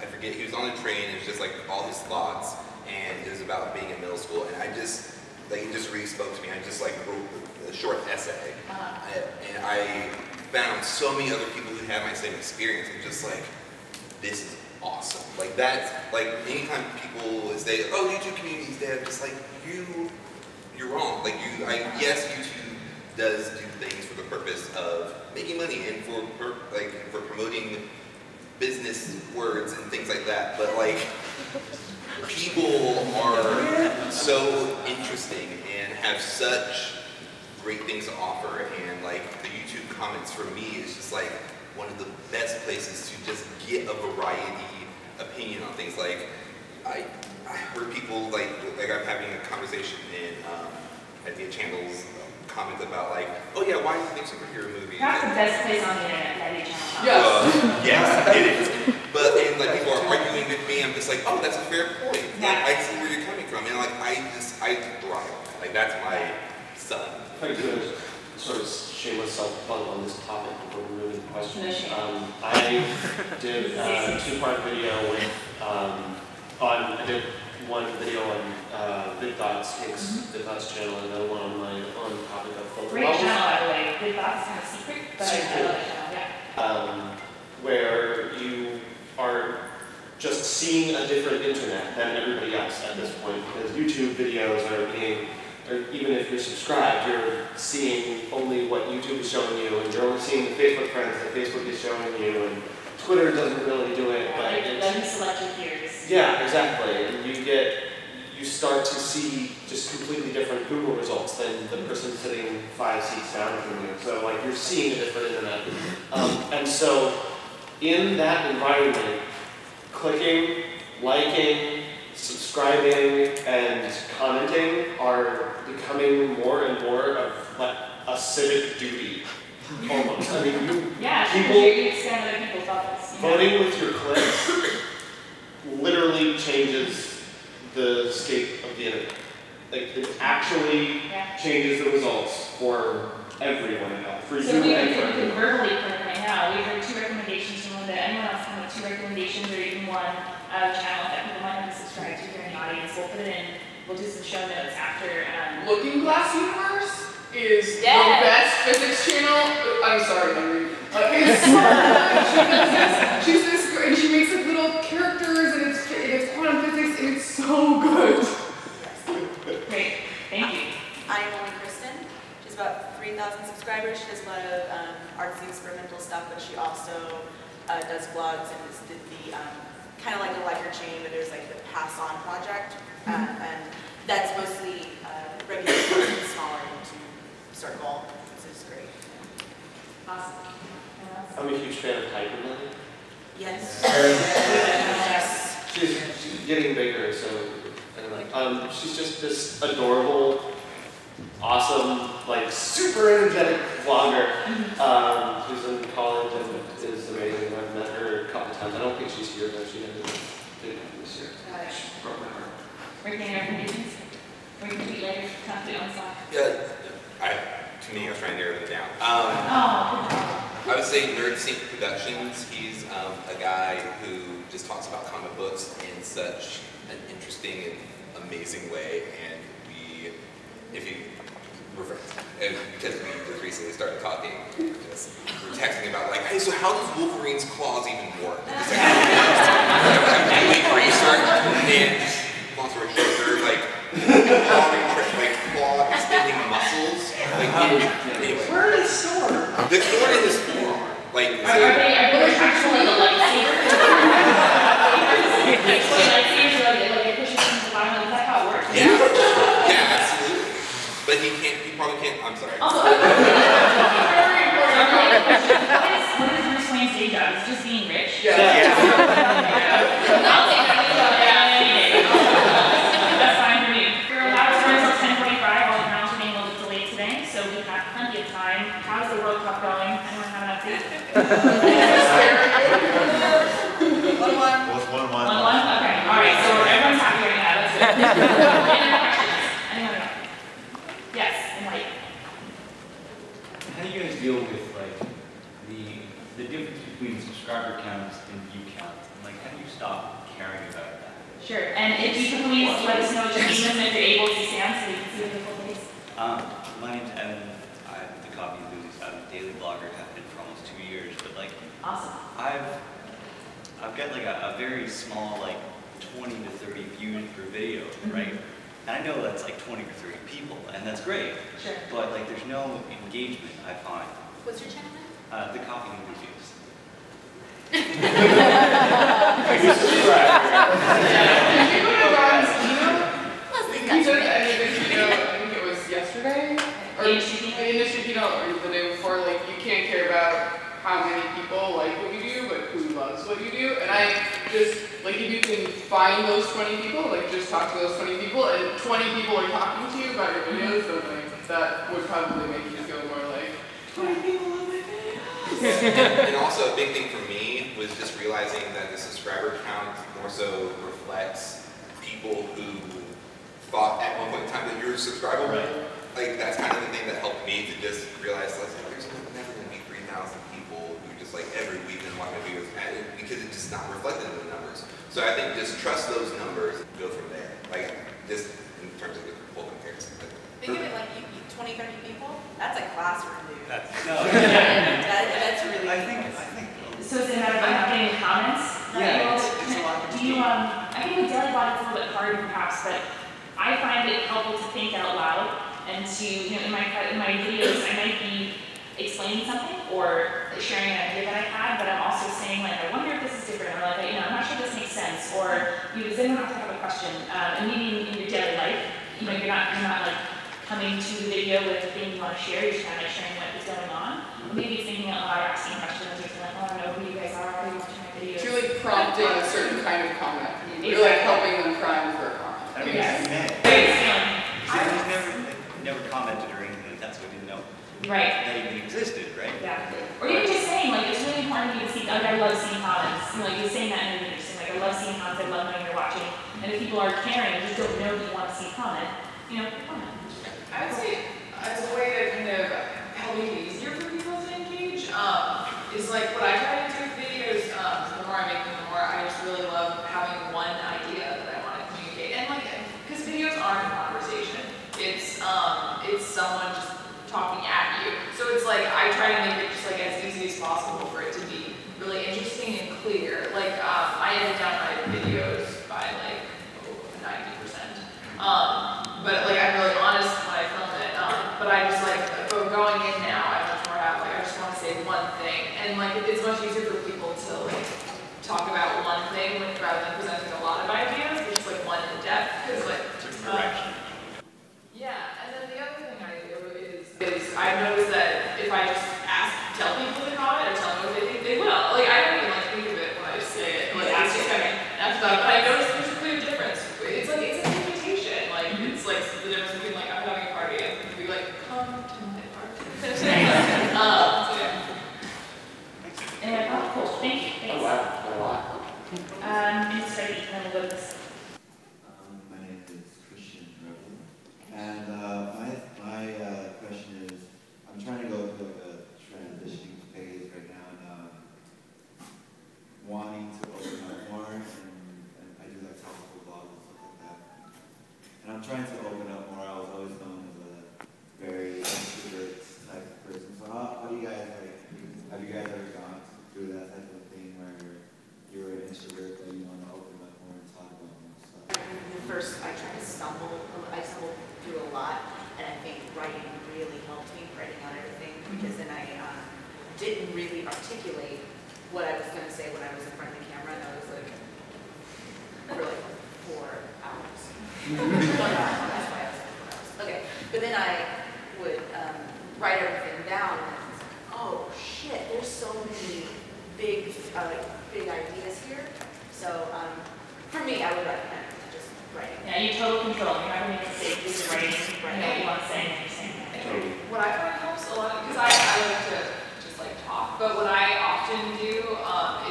I forget, he was on a train. It was just like all his thoughts, and it was about being in middle school, and I just. Like, it just really spoke to me. I just like wrote a short essay, and I found so many other people who had my same experience. And just like, this is awesome. Like that's like anytime people say, "Oh, YouTube community's dead," just like you're wrong. Like yes, YouTube does do things for the purpose of making money and for promoting business words and things like that. But like, people are so interesting and have such great things to offer, and like the YouTube comments for me is just like one of the best places to just get a variety opinion on things. Like I heard people like I'm having a conversation in Idea Channel's comment about like, oh yeah, why do you think superhero movies? That's the best place on the internet, Idea Channel. Yes, yes, it is. But and like people are arguing with me, I'm just like, oh, that's a fair point. Yeah. Like, I see where you're coming from, and like I thrive. Like that's my son. If I could sort of shameless self-plug on this topic before we move into questions. I did a two-part video with I did one video on Vidcon's channel, and another one on my own topic of photo. Great channel, by the way. Vidcon's kind of secret, but I love that channel. Yeah. Where you are just seeing a different internet than everybody else at this point, because YouTube videos are being, or even if you're subscribed, you're seeing only what YouTube is showing you, and you're only seeing the Facebook friends that Facebook is showing you, and Twitter doesn't really do it. Yeah, but let me select your peers. Yeah, exactly. And you start to see just completely different Google results than the person sitting 5 seats down from you. So like you're seeing a different internet. And so in that environment, clicking, liking, subscribing, and commenting are becoming more and more of like a civic duty. Almost. I mean, you extend other people's thoughts. Voting with your clicks literally changes the state of the internet. Like, it actually changes the results for everyone involved, for you and for everyone. Verbally click right now. We heard 2 recommendations from Linda. Anyone else have 2 recommendations or even one channel that people might have to subscribe to here in the audience? We'll put it in. We'll do some show notes after. Looking Glass Universe is the best physics channel. I'm sorry, Henry. She's this great, and she makes like little characters, and it's quantum physics, and it's so good. Great, thank you. I'm Malia. She has about 3,000 subscribers. She does a lot of artsy experimental stuff, but she also does vlogs and did the kind of like a Liker chain, but there's like the Pass On project, and that's mostly regular smaller YouTube circle, which is great. Awesome. I'm a huge fan of Hyper Malia. Yes. Yes. She's getting bigger, so she's just this adorable, awesome, like super energetic vlogger. Who's in college and is amazing. I've met her a couple times. I don't think she's here, but she did this year. She broke my heart. Rick, any recommendations? Or you can tweet later, come to it on Slack. Yeah, to me, I was trying to narrow it down. I would say Nerd Sync Productions. He's a guy who just talks about comic books in such an interesting and amazing way, and we're friends, and because we just recently started talking, we're texting about like, hey, so how does Wolverine's claws even work? Doing research, and long story short, they're like claw extending muscles. Anyway. Where is the sword? The sword in his forearm. Like, are they actually the lightsaber? Like they push it into the bottom? Is that how it works? Yeah, absolutely. But he probably can't, I'm sorry. Also, very important what is Bruce Wayne's day job? Is it just being rich? Yeah. I'll take that any day. That's fine for me. We're allowed to run until 10:45 while the grounds are being a little bit delayed today, so we have plenty of time. How's the World Cup going? Anyone have an update? 1-1. Well, 1-1? Okay. Alright, so everyone's happy right now. That's good. Any other questions? Anyone else? Yes, Mike. How do you guys deal with like the difference between subscriber counts and view counts? And like, how do you stop caring about that? Sure. And if you can please let us know what your name is and if you're able to stand so we can see the full face. My name's Evan. I'm the copy enthusiast. I'm a daily blogger. Have been for almost 2 years. But like, awesome. I've got like a very small like 20 to 30 views per video, right? And I know that's like 20 or 30 people, and that's great. Sure. But like, there's no engagement, I find. What's your channel name? The Coffee Enthusiast. Did you go to Ron's email? He said that in his video, I think it was yesterday? Or in this video, or the day before, like, you can't care about how many people like what you do, but who loves what you do. And I just, like, if you can find those 20 people, like, just talk to those 20 people, and 20 people are talking to you about your videos, then, like, that would probably make you feel more like, 20 people love my videos. And also, a big thing for me was just realizing that the subscriber count more so reflects people who thought at one point in time that you're subscribable. Right. Like, that's kind of the thing that helped me to just realize, like, there's never going to be 3,000 people who just, like, every week and watch my videos, because it's just not reflected in the numbers. So I think just trust those numbers and go from there. Like, just in terms of the whole comparison. Think of it like 20, 30 people. That's a classroom, dude. That's That's really. I think. So is it a matter of not getting comments? Yeah, it's a lot. Do you, I think with daily blog it's a little bit harder perhaps, but I find it helpful to think out loud and to, you know, in my videos I might be explaining something or sharing an idea that I had, but I'm also saying, like, I wonder if this is different, or like, you know, I'm not sure this makes sense, or, you know, does anyone else have a question? And maybe in your daily life, you know, you're not like coming to the video with a thing you want to share, you're just kind of like sharing what is going on. Maybe it's thinking out loud, asking questions, or like, oh, I don't know who you guys are you watching my videos. You're like prompting a certain kind of comment. You're like helping them prime for a comment. I mean, Yes. They never commented or anything like that, so I didn't know Right. that even existed, right? Yeah. Or even just saying, like, it's really important for me to see, like, I love seeing comments. You know, like, you're saying that in an interesting, like, I love seeing comments, I love knowing you're watching. And if people are caring, and just don't know that you want to see comment, you know, comment. I would say as a way to kind of help make it easier for people to engage, is like what I try to do with videos, the more I make them, the more I just really love having one idea that I want to communicate. And like, because videos aren't a conversation, it's someone just talking at you. So it's like, I try to make it just like as easy as possible for it to be really interesting and clear. Like, I edit down my videos by like 90%. But like, I'm really honest when I film it. But I just like, going in now, I much more have like, I just want to say one thing. And like, it's much easier for people to like, talk about one thing rather than presenting a lot of ideas, which is like one in depth. Because like, yeah, and then the other thing I do is I've noticed that if I just tell people to comment or tell them what they think, they will. Like, I don't even like think of it when I just say it. Like, it's just kind of afterthought. But I noticed there's a clear difference. It's like, it's an invitation. Like, it's like the difference between like, I'm having a party and be like, come to my party. So yeah. And, oh, cool. Thank you. Thanks. Oh, wow. Just start eating, then we'll go to this. My name is Christian Rebel, and my question is, I'm trying to go through a transitioning phase right now, and wanting to open up more, and I do like topical blogs and stuff like that. And I'm trying to open up more. I was always known as a very introvert type of person. So how do you guys have you guys ever gone through that type of thing where you're an introvert but you want to open up more and talk about more stuff? The first, I stumbled through a lot, and I think writing really helped me, writing on everything, because then I didn't really articulate what I was going to say when I was in front of the camera, and I was like, for like 4 hours. 1 hour, that's why I was like 4 hours. Okay, but then I would write everything down, and I was like, oh shit, there's so many big ideas here. So for me, I would recommend just writing. Yeah, you total control. You're not going to make mistakes. You're just writing. You know what you want to say, and you're saying it. What I find helps a lot, because I like to just like talk, but what I often do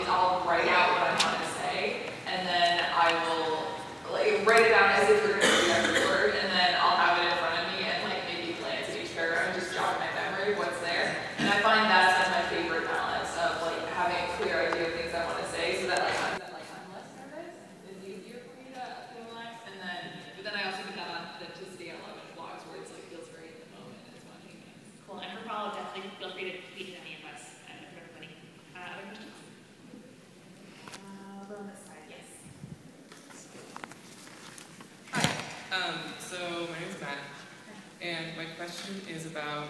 is I'll write out what I want to say, and then I will like write it down as if you're going to read every word, and then I'll have it in front of me and like maybe glance at each paragraph and just jog my memory of what's there. And I find that's my favorite balance of like having a clear idea of things I want to say, so that like I'm less nervous. It's easier for me to feel relaxed, and but then I also get that authenticity. I love in blogs where it's like feels very in the moment and spontaneous. Cool. And for Paula, definitely feel free to tweet at any of us and for everybody. Other questions? On this side. Yes. Hi. So And my question is about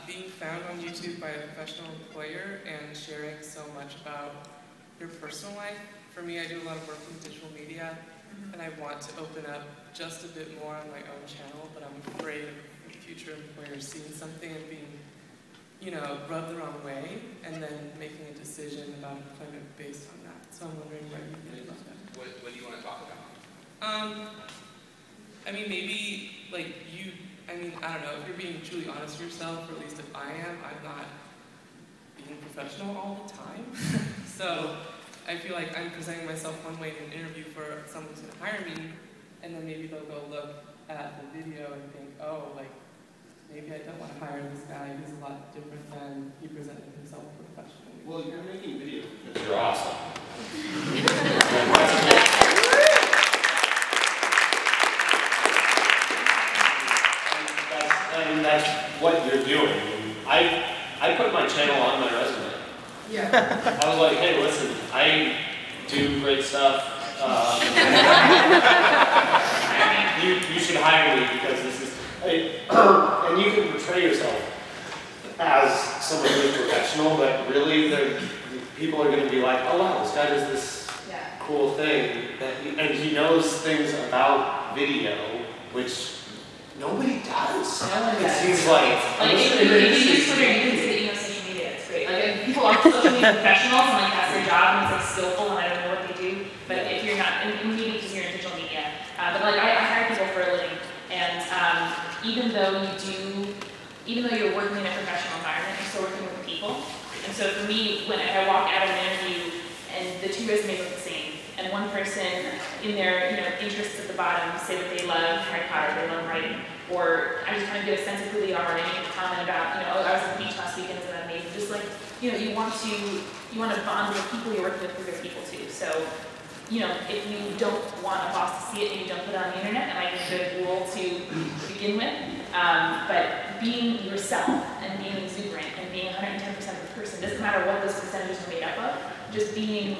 being found on YouTube by a professional employer and sharing so much about your personal life. For me, I do a lot of work in digital media, and I want to open up just a bit more on my own channel, but I'm afraid of future employers seeing something and being, you know, rubbed the wrong way, and then making a decision about employment based on that. So I'm wondering what you think about that. What do you want to talk about? I mean, maybe, like, I don't know, if you're being truly honest with yourself, or at least if I am, I'm not being professional all the time. So I feel like I'm presenting myself one way in an interview for someone who's going to hire me, and then maybe they'll go look at the video and think, oh, like, maybe I don't want to hire this guy, he's a lot different than he presented himself professionally. Well, you're making videos because you're awesome. And that's what you're doing. I put my channel on my resume. Yeah. I was like, hey, listen, I do great stuff. You should hire me because this is, and you can portray yourself as someone who's professional, but really people are going to be like, oh wow, this guy does this cool thing, and he knows things about video, which nobody does. It seems like if you use Twitter, you can see that you know social media. It's great. Like people are social media professionals, and like that's their job, and it's like skillful, and I don't know what they do. But if you're not, and maybe because you're in digital media, but like I hire people for a living, and even though you're working in a professional environment, you're still working with people. And so for me, when I walk out of an interview and the two resumes look the same, and one person in their interests at the bottom say that they love Harry Potter, they love writing, or I just kind of get a sense of who they are, and I make a comment about, oh, I was at the beach last weekend, isn't that amazing? Just like, you want to bond with the people you're working with other people too. So, if you don't want a boss to see it, maybe don't put it on the internet, and I think it's a good rule to begin with. But being yourself and being exuberant and being 110% of the person, doesn't matter what those percentages are made up of, just being,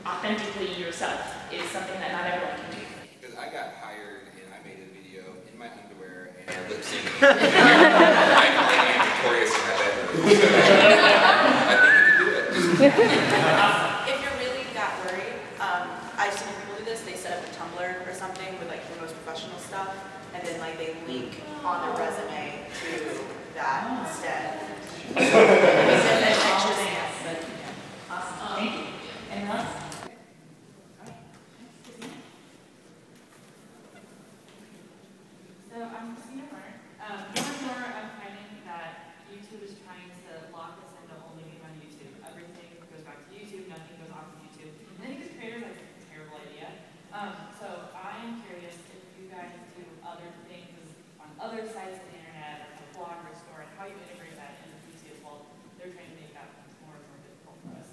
authentically yourself is something that not everyone can do. Because I got hired and I made a video in my underwear and lip syncing. I'm laying victorious in my bedroom. I think you can do it. If you're really that worried, I've seen people do this. They set up a Tumblr or something with like the most professional stuff, and then like they link on their resume to that instead. Awesome. Thank you. Anyone else? So I'm Christina Warner. More and more I'm finding that YouTube is trying to lock us into only being on YouTube. Everything goes back to YouTube, nothing goes off of YouTube. And I think as creators that's a terrible idea. So I am curious if you guys do other things on other sites of the internet or a blog or a store, and how you integrate that into PC as well. They're trying to make that more and more difficult for us.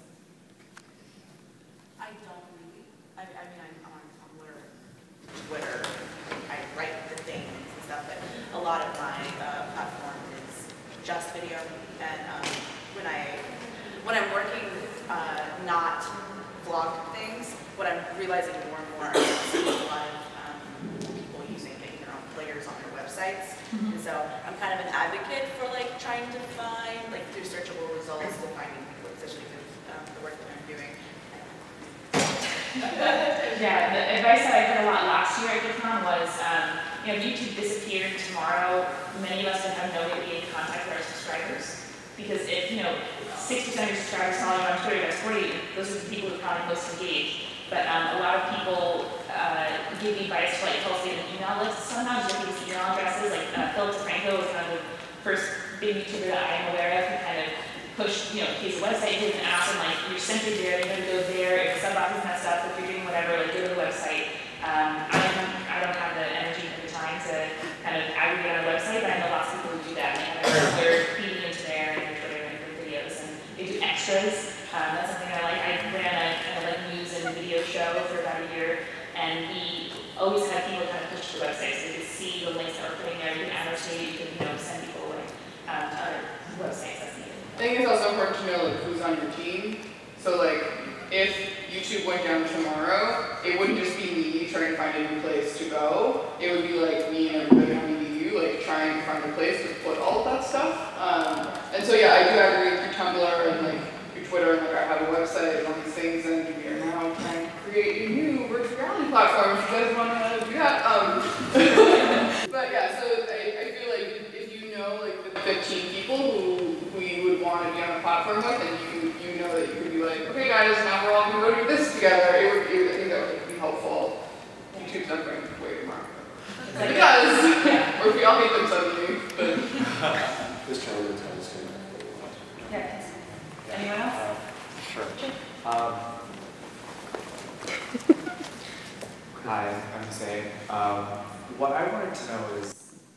I don't really. I mean, I'm on Tumblr, Twitter. I write the things and stuff, but a lot of my platform is just video. And when I'm working not vlog things, what I'm realizing more and more, I'm seeing a lot of people making their own players on their websites. And so I'm kind of an advocate for like trying to find through searchable results to finding people, especially with the work that I'm doing. Yeah, the advice that I heard a lot last year at Vidcon was, if YouTube disappeared tomorrow, many of us would have no way to be in contact with our subscribers. Because if, 60% of your subscribers follow you on Twitter, that's 40, those are the people who are probably most engaged. But a lot of people give the advice to tell us they have an email list. Sometimes you have these email addresses, like Philip DeFranco was kind of the first big YouTuber that I'm aware of who kind of push, his website, his app, and you're centered there, you're gonna go there, if the sub box is messed up, if you're doing whatever, go to the website. I don't have the energy or the time to kind of aggregate on a website, but I know lots of people who do that. They have their Tumblr feeding into there and their Twitter and their videos, and they do extras. That's something I like. I ran a kind of news and video show for about a year, and we always had people kind of push to the website so they could see the links that we're putting there. You can annotate, you can send people away to other websites as needed. I think it's also important to know who's on your team. So if YouTube went down tomorrow, it wouldn't just be me trying to find a new place to go. It would be me and everybody on the find a place to put all of that stuff. And so yeah, I do aggregate through Tumblr and like through Twitter, and like I have a website and all these things, and we are now trying to create a new virtual reality platform if you guys want to do that. But yeah, so I feel like if you know like the 15 people who we would want to be on a platform with, and you know that you could be like, okay guys, now we're all going to go do this together, I think that would be helpful. YouTube's not going way tomorrow. It does! Or if we all hate them suddenly, but... This challenge is kind of scary. Yeah. Anyone else? Sure. Hi, I'm Hussein. What I wanted to know is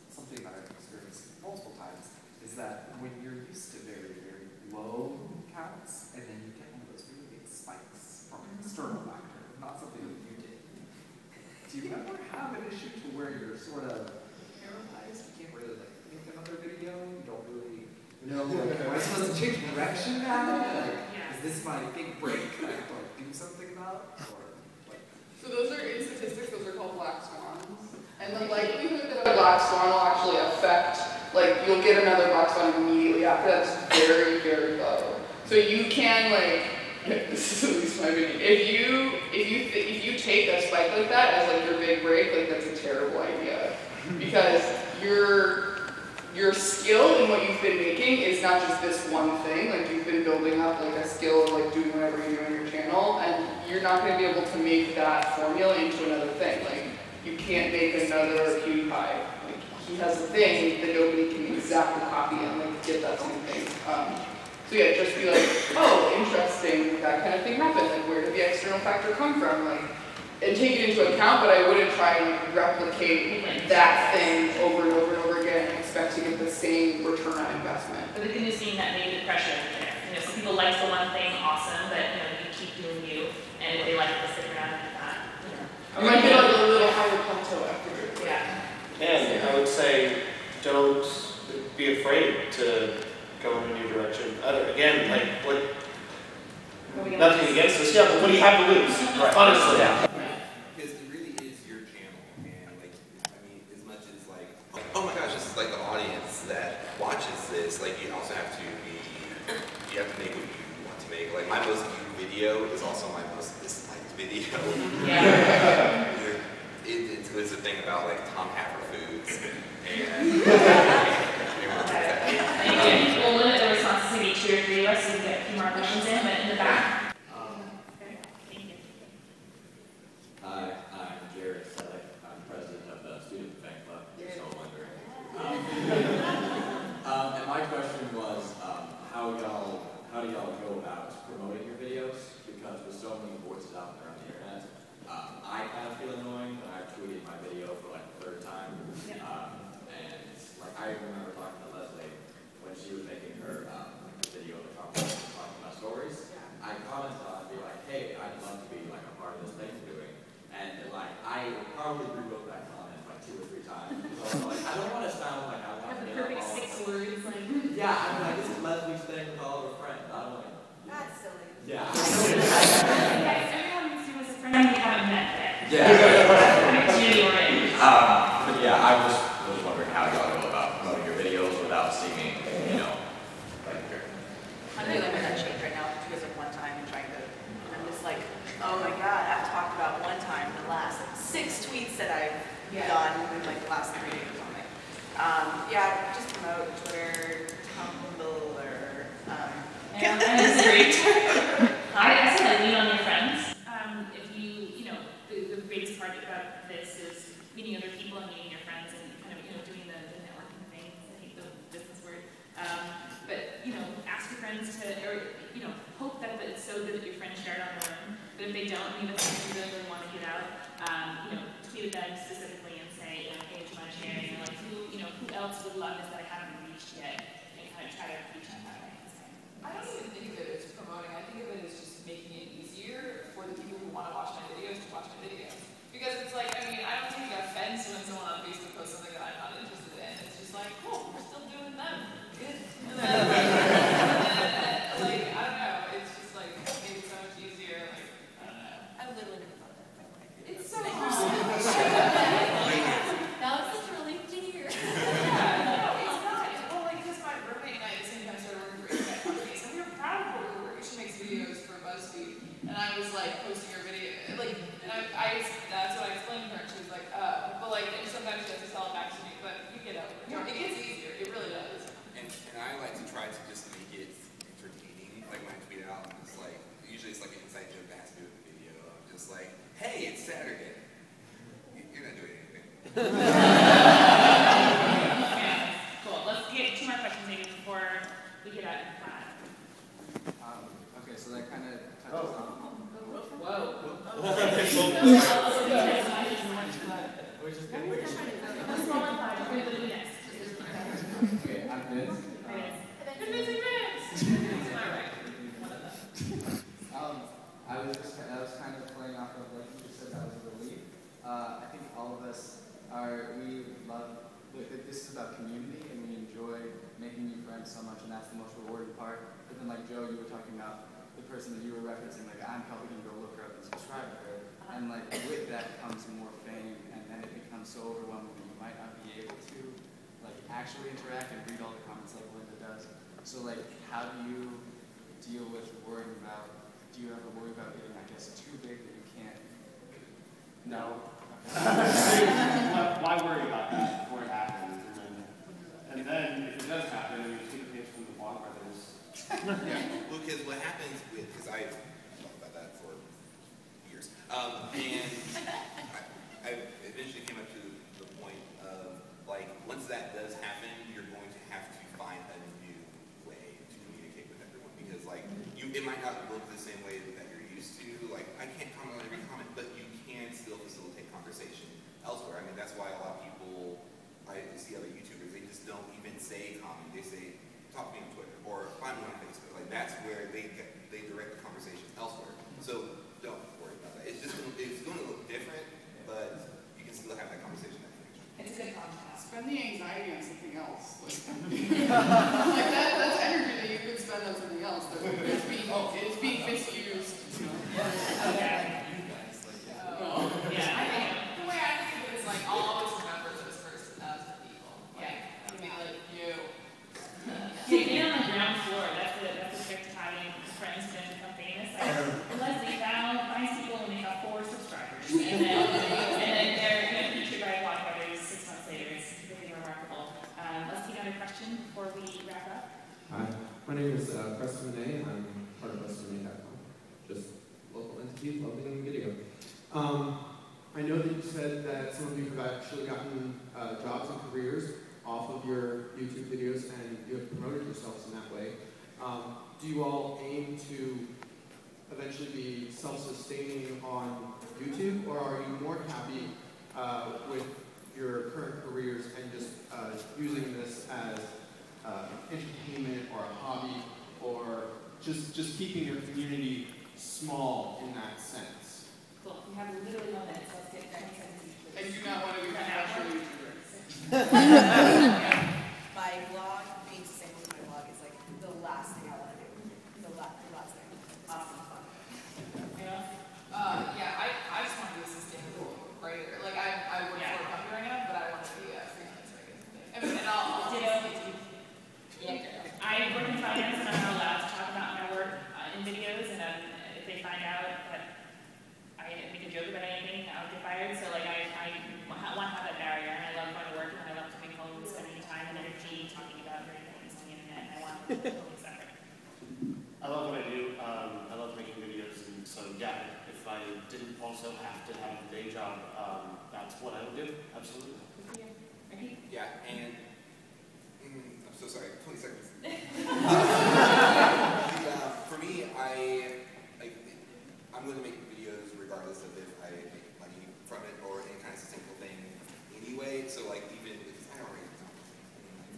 something that I've experienced multiple times, is that when you're used to very, very low counts, and then you get one of those really big spikes from an external factor, not something that you did, do you ever have an issue to where you're sort of paralyzed? You can't really like make another video. You don't really know, like, am I supposed to change direction now? Like, is this my big break that I have to like do something about? Or like? So those are in statistics. Those are called black swans, and the likelihood that a black swan will actually affect, like, you'll get another black swan immediately after. That's very, very low. So you can like. This is at least my opinion. If you take a spike like that as like your big break, like that's a terrible idea, because your skill in what you've been making is not just this one thing. Like you've been building up like a skill of like doing whatever you do on your channel, and you're not going to be able to make that formula into another thing. Like you can't make another PewDiePie. Like he has a thing that nobody can exactly copy and like get that same thing. So yeah, just be like, oh, interesting, that kind of thing happened. Like, where did the external factor come from? Like, and take it into account, but I wouldn't try and like, replicate that thing over and over and over again and expect to get the same return on investment. But the thing is seeing that negative pressure there. You know, some people like the one thing, awesome, but you know, you keep doing you, and if they like it to stick around and not, you know. You might get like a little higher plateau afterwards. Yeah. And I would say, don't be afraid to go in a new direction. What Again, are we gonna nothing against this, yeah, but what do you have to lose? Right. Honestly. Yeah. Because it really is your channel, and like, I mean, as much as like, oh my gosh, this is like the audience that watches this, like you also have to you have to make what you want to make. Like my most viewed video is also my most disliked video. Yeah. It was a thing about like Tom Haver foods, and we'll limit the responses to maybe 2 or 3 of us so we can get a few more questions in, but in the back. Thank you. Hi, I'm Jared Selleck. I'm president of the Student Fan Club, so wondering. And my question was, how do y'all go about promoting your videos? Because with so many voices out there on the internet, I kind of feel annoying when I've tweeted my video for like the 3rd time. And like I remember talking to Leslie when she was making her video of the conversation talking about stories. I commented on it and be like, hey, I'd love to be like a part of this thing you're doing. And like I probably rewrote that comment like 2 or 3 times. So like I don't want to sound like I want to The perfect 6 words, like. Yeah, I'm like, this is Leslie's thing with all of her friends. I don't want to. That's silly. Yeah. Everyone needs to do as a friend we haven't met yet. Yeah. Community we're in. But yeah, I was wondering how y'all go about promoting your videos without seeming, you know, like you're. I'm feeling that change right now because of one time and trying to, and I'm just like, oh my god, I've talked about one time in the last 6 tweets that I've done in like the last 3 days or something. Yeah, just promote Twitter, Tumblr. Yeah, that's great. I say like lean on your friends. If you know, the greatest part about this is meeting other people and meeting your friends and kind of, you know, doing the networking thing. I hate the business word. But, you know, ask your friends to, or, you know, hope that it's so good that your friends share it on their own. But if they don't, even if you really want to get out, you know, tweet at them specifically and say, you know, hey, do you mind sharing? Or like, who else would love this that I haven't reached yet? And kind of try to reach out that way. I don't even think of it as promoting. I think of it as just making it easier for the people who want to watch my videos to watch my videos. Because it's like, I mean, I don't take offense when someone on Facebook posts something that I'm not interested in. It's just like, cool, we're still doing them. Good. And then, like, I don't know. It's just like, made it so much easier. Like, I don't know. I literally never thought that way. It's so hard. That was such a relief to hear. Yeah, no, Cool. Let's get 2 more questions maybe before we get out of class. Okay, so that kind of touches on. Whoa. We're just getting Okay, I'm Vince. I was kind of playing off of what you just said. That was a relief. I think all of us we love. This is about community, and we enjoy making new friends so much, and that's the most rewarding part. But then, like Joe, you were talking about the person that you were referencing. Like, I'm probably gonna go look her up and subscribe to her, and like with that comes more fame, and then it becomes so overwhelming that you might not be able to like actually interact and read all the comments like Linda does. So like, how do you deal with worrying about? Do you ever worry about getting, I guess, too big that you can't? No. Why worry about that before it happens? And then if it does happen, you see the page from the blog brothers. Yeah, well, because what happens with, because I talked about that for years, and I eventually came up to the point of, like, once that does happen, you're going to have to find a new way to communicate with everyone, because, like, it might not look the same way that you're used to. Like, I can't comment on every comment, but you can still facilitate conversation elsewhere. I mean, that's why a lot of people, I see other YouTubers, they just don't even say comment. They say, talk to me on Twitter, or find me on Facebook. Like, that's where they direct the conversation elsewhere. So don't worry about that. It's going to look different, but you can still have that conversation. It's a good concept. Spend the anxiety on something else. Like that's energy that you could spend on something else. That it's being misused. Okay. Yeah. The way I think of it is like, I'll always remember those first 1,000 people. Yeah. I mean, like you. Yeah, being on the ground floor, that's the trick to having friends who then become famous. Like, Leslie finds people when they have 4 subscribers. And then they're featured by Blog Brothers 6 months later. It's really remarkable. Let's take another question before we wrap up. Hi, my name is Preston Renee. I'm part of PrestonRenee.com. Just local entity, loving video. I know that you said that some of you have actually gotten jobs and careers off of your YouTube videos, and you have promoted yourselves in that way. Do you all aim to eventually be self-sustaining on YouTube, or are you more happy with your current careers and just using this as entertainment or a hobby, or just keeping your community small in that sense? Cool. We have literally 1 minute, so let's get 20 seconds each. I do not want to be professional YouTubers. My blog, being sustainable with my blog is like the last thing I want to do. The last thing. Awesome, fun. Yeah, I just want to be a sustainable writer. Like, I work for a company right now, but I want to be a freelance writer. And I'll I work in finance, and I'm not allowed to talk about my work in videos, and if they find out that I make a joke about anything, I'll get fired. So like I want to have that barrier, and I love going to work, and I love coming home and spending time and energy talking about great things on the internet, and I want to be totally separate. I love what I do. I love making videos, and so yeah, if I didn't also have to have a day job, that's what I would do. Absolutely. Yeah, and I'm so sorry. 20 seconds. For me, I'm going to make videos regardless of if I make money from it or any kind of sustainable thing anyway. So like even because I already have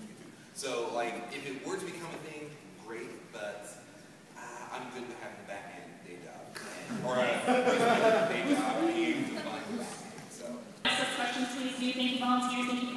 YouTube. So like if it were to become a thing, great. But I'm good with having a back-end day job or a day job and to fund back-end. So. Ask us questions, please do. Thank you, volunteers. Thank you.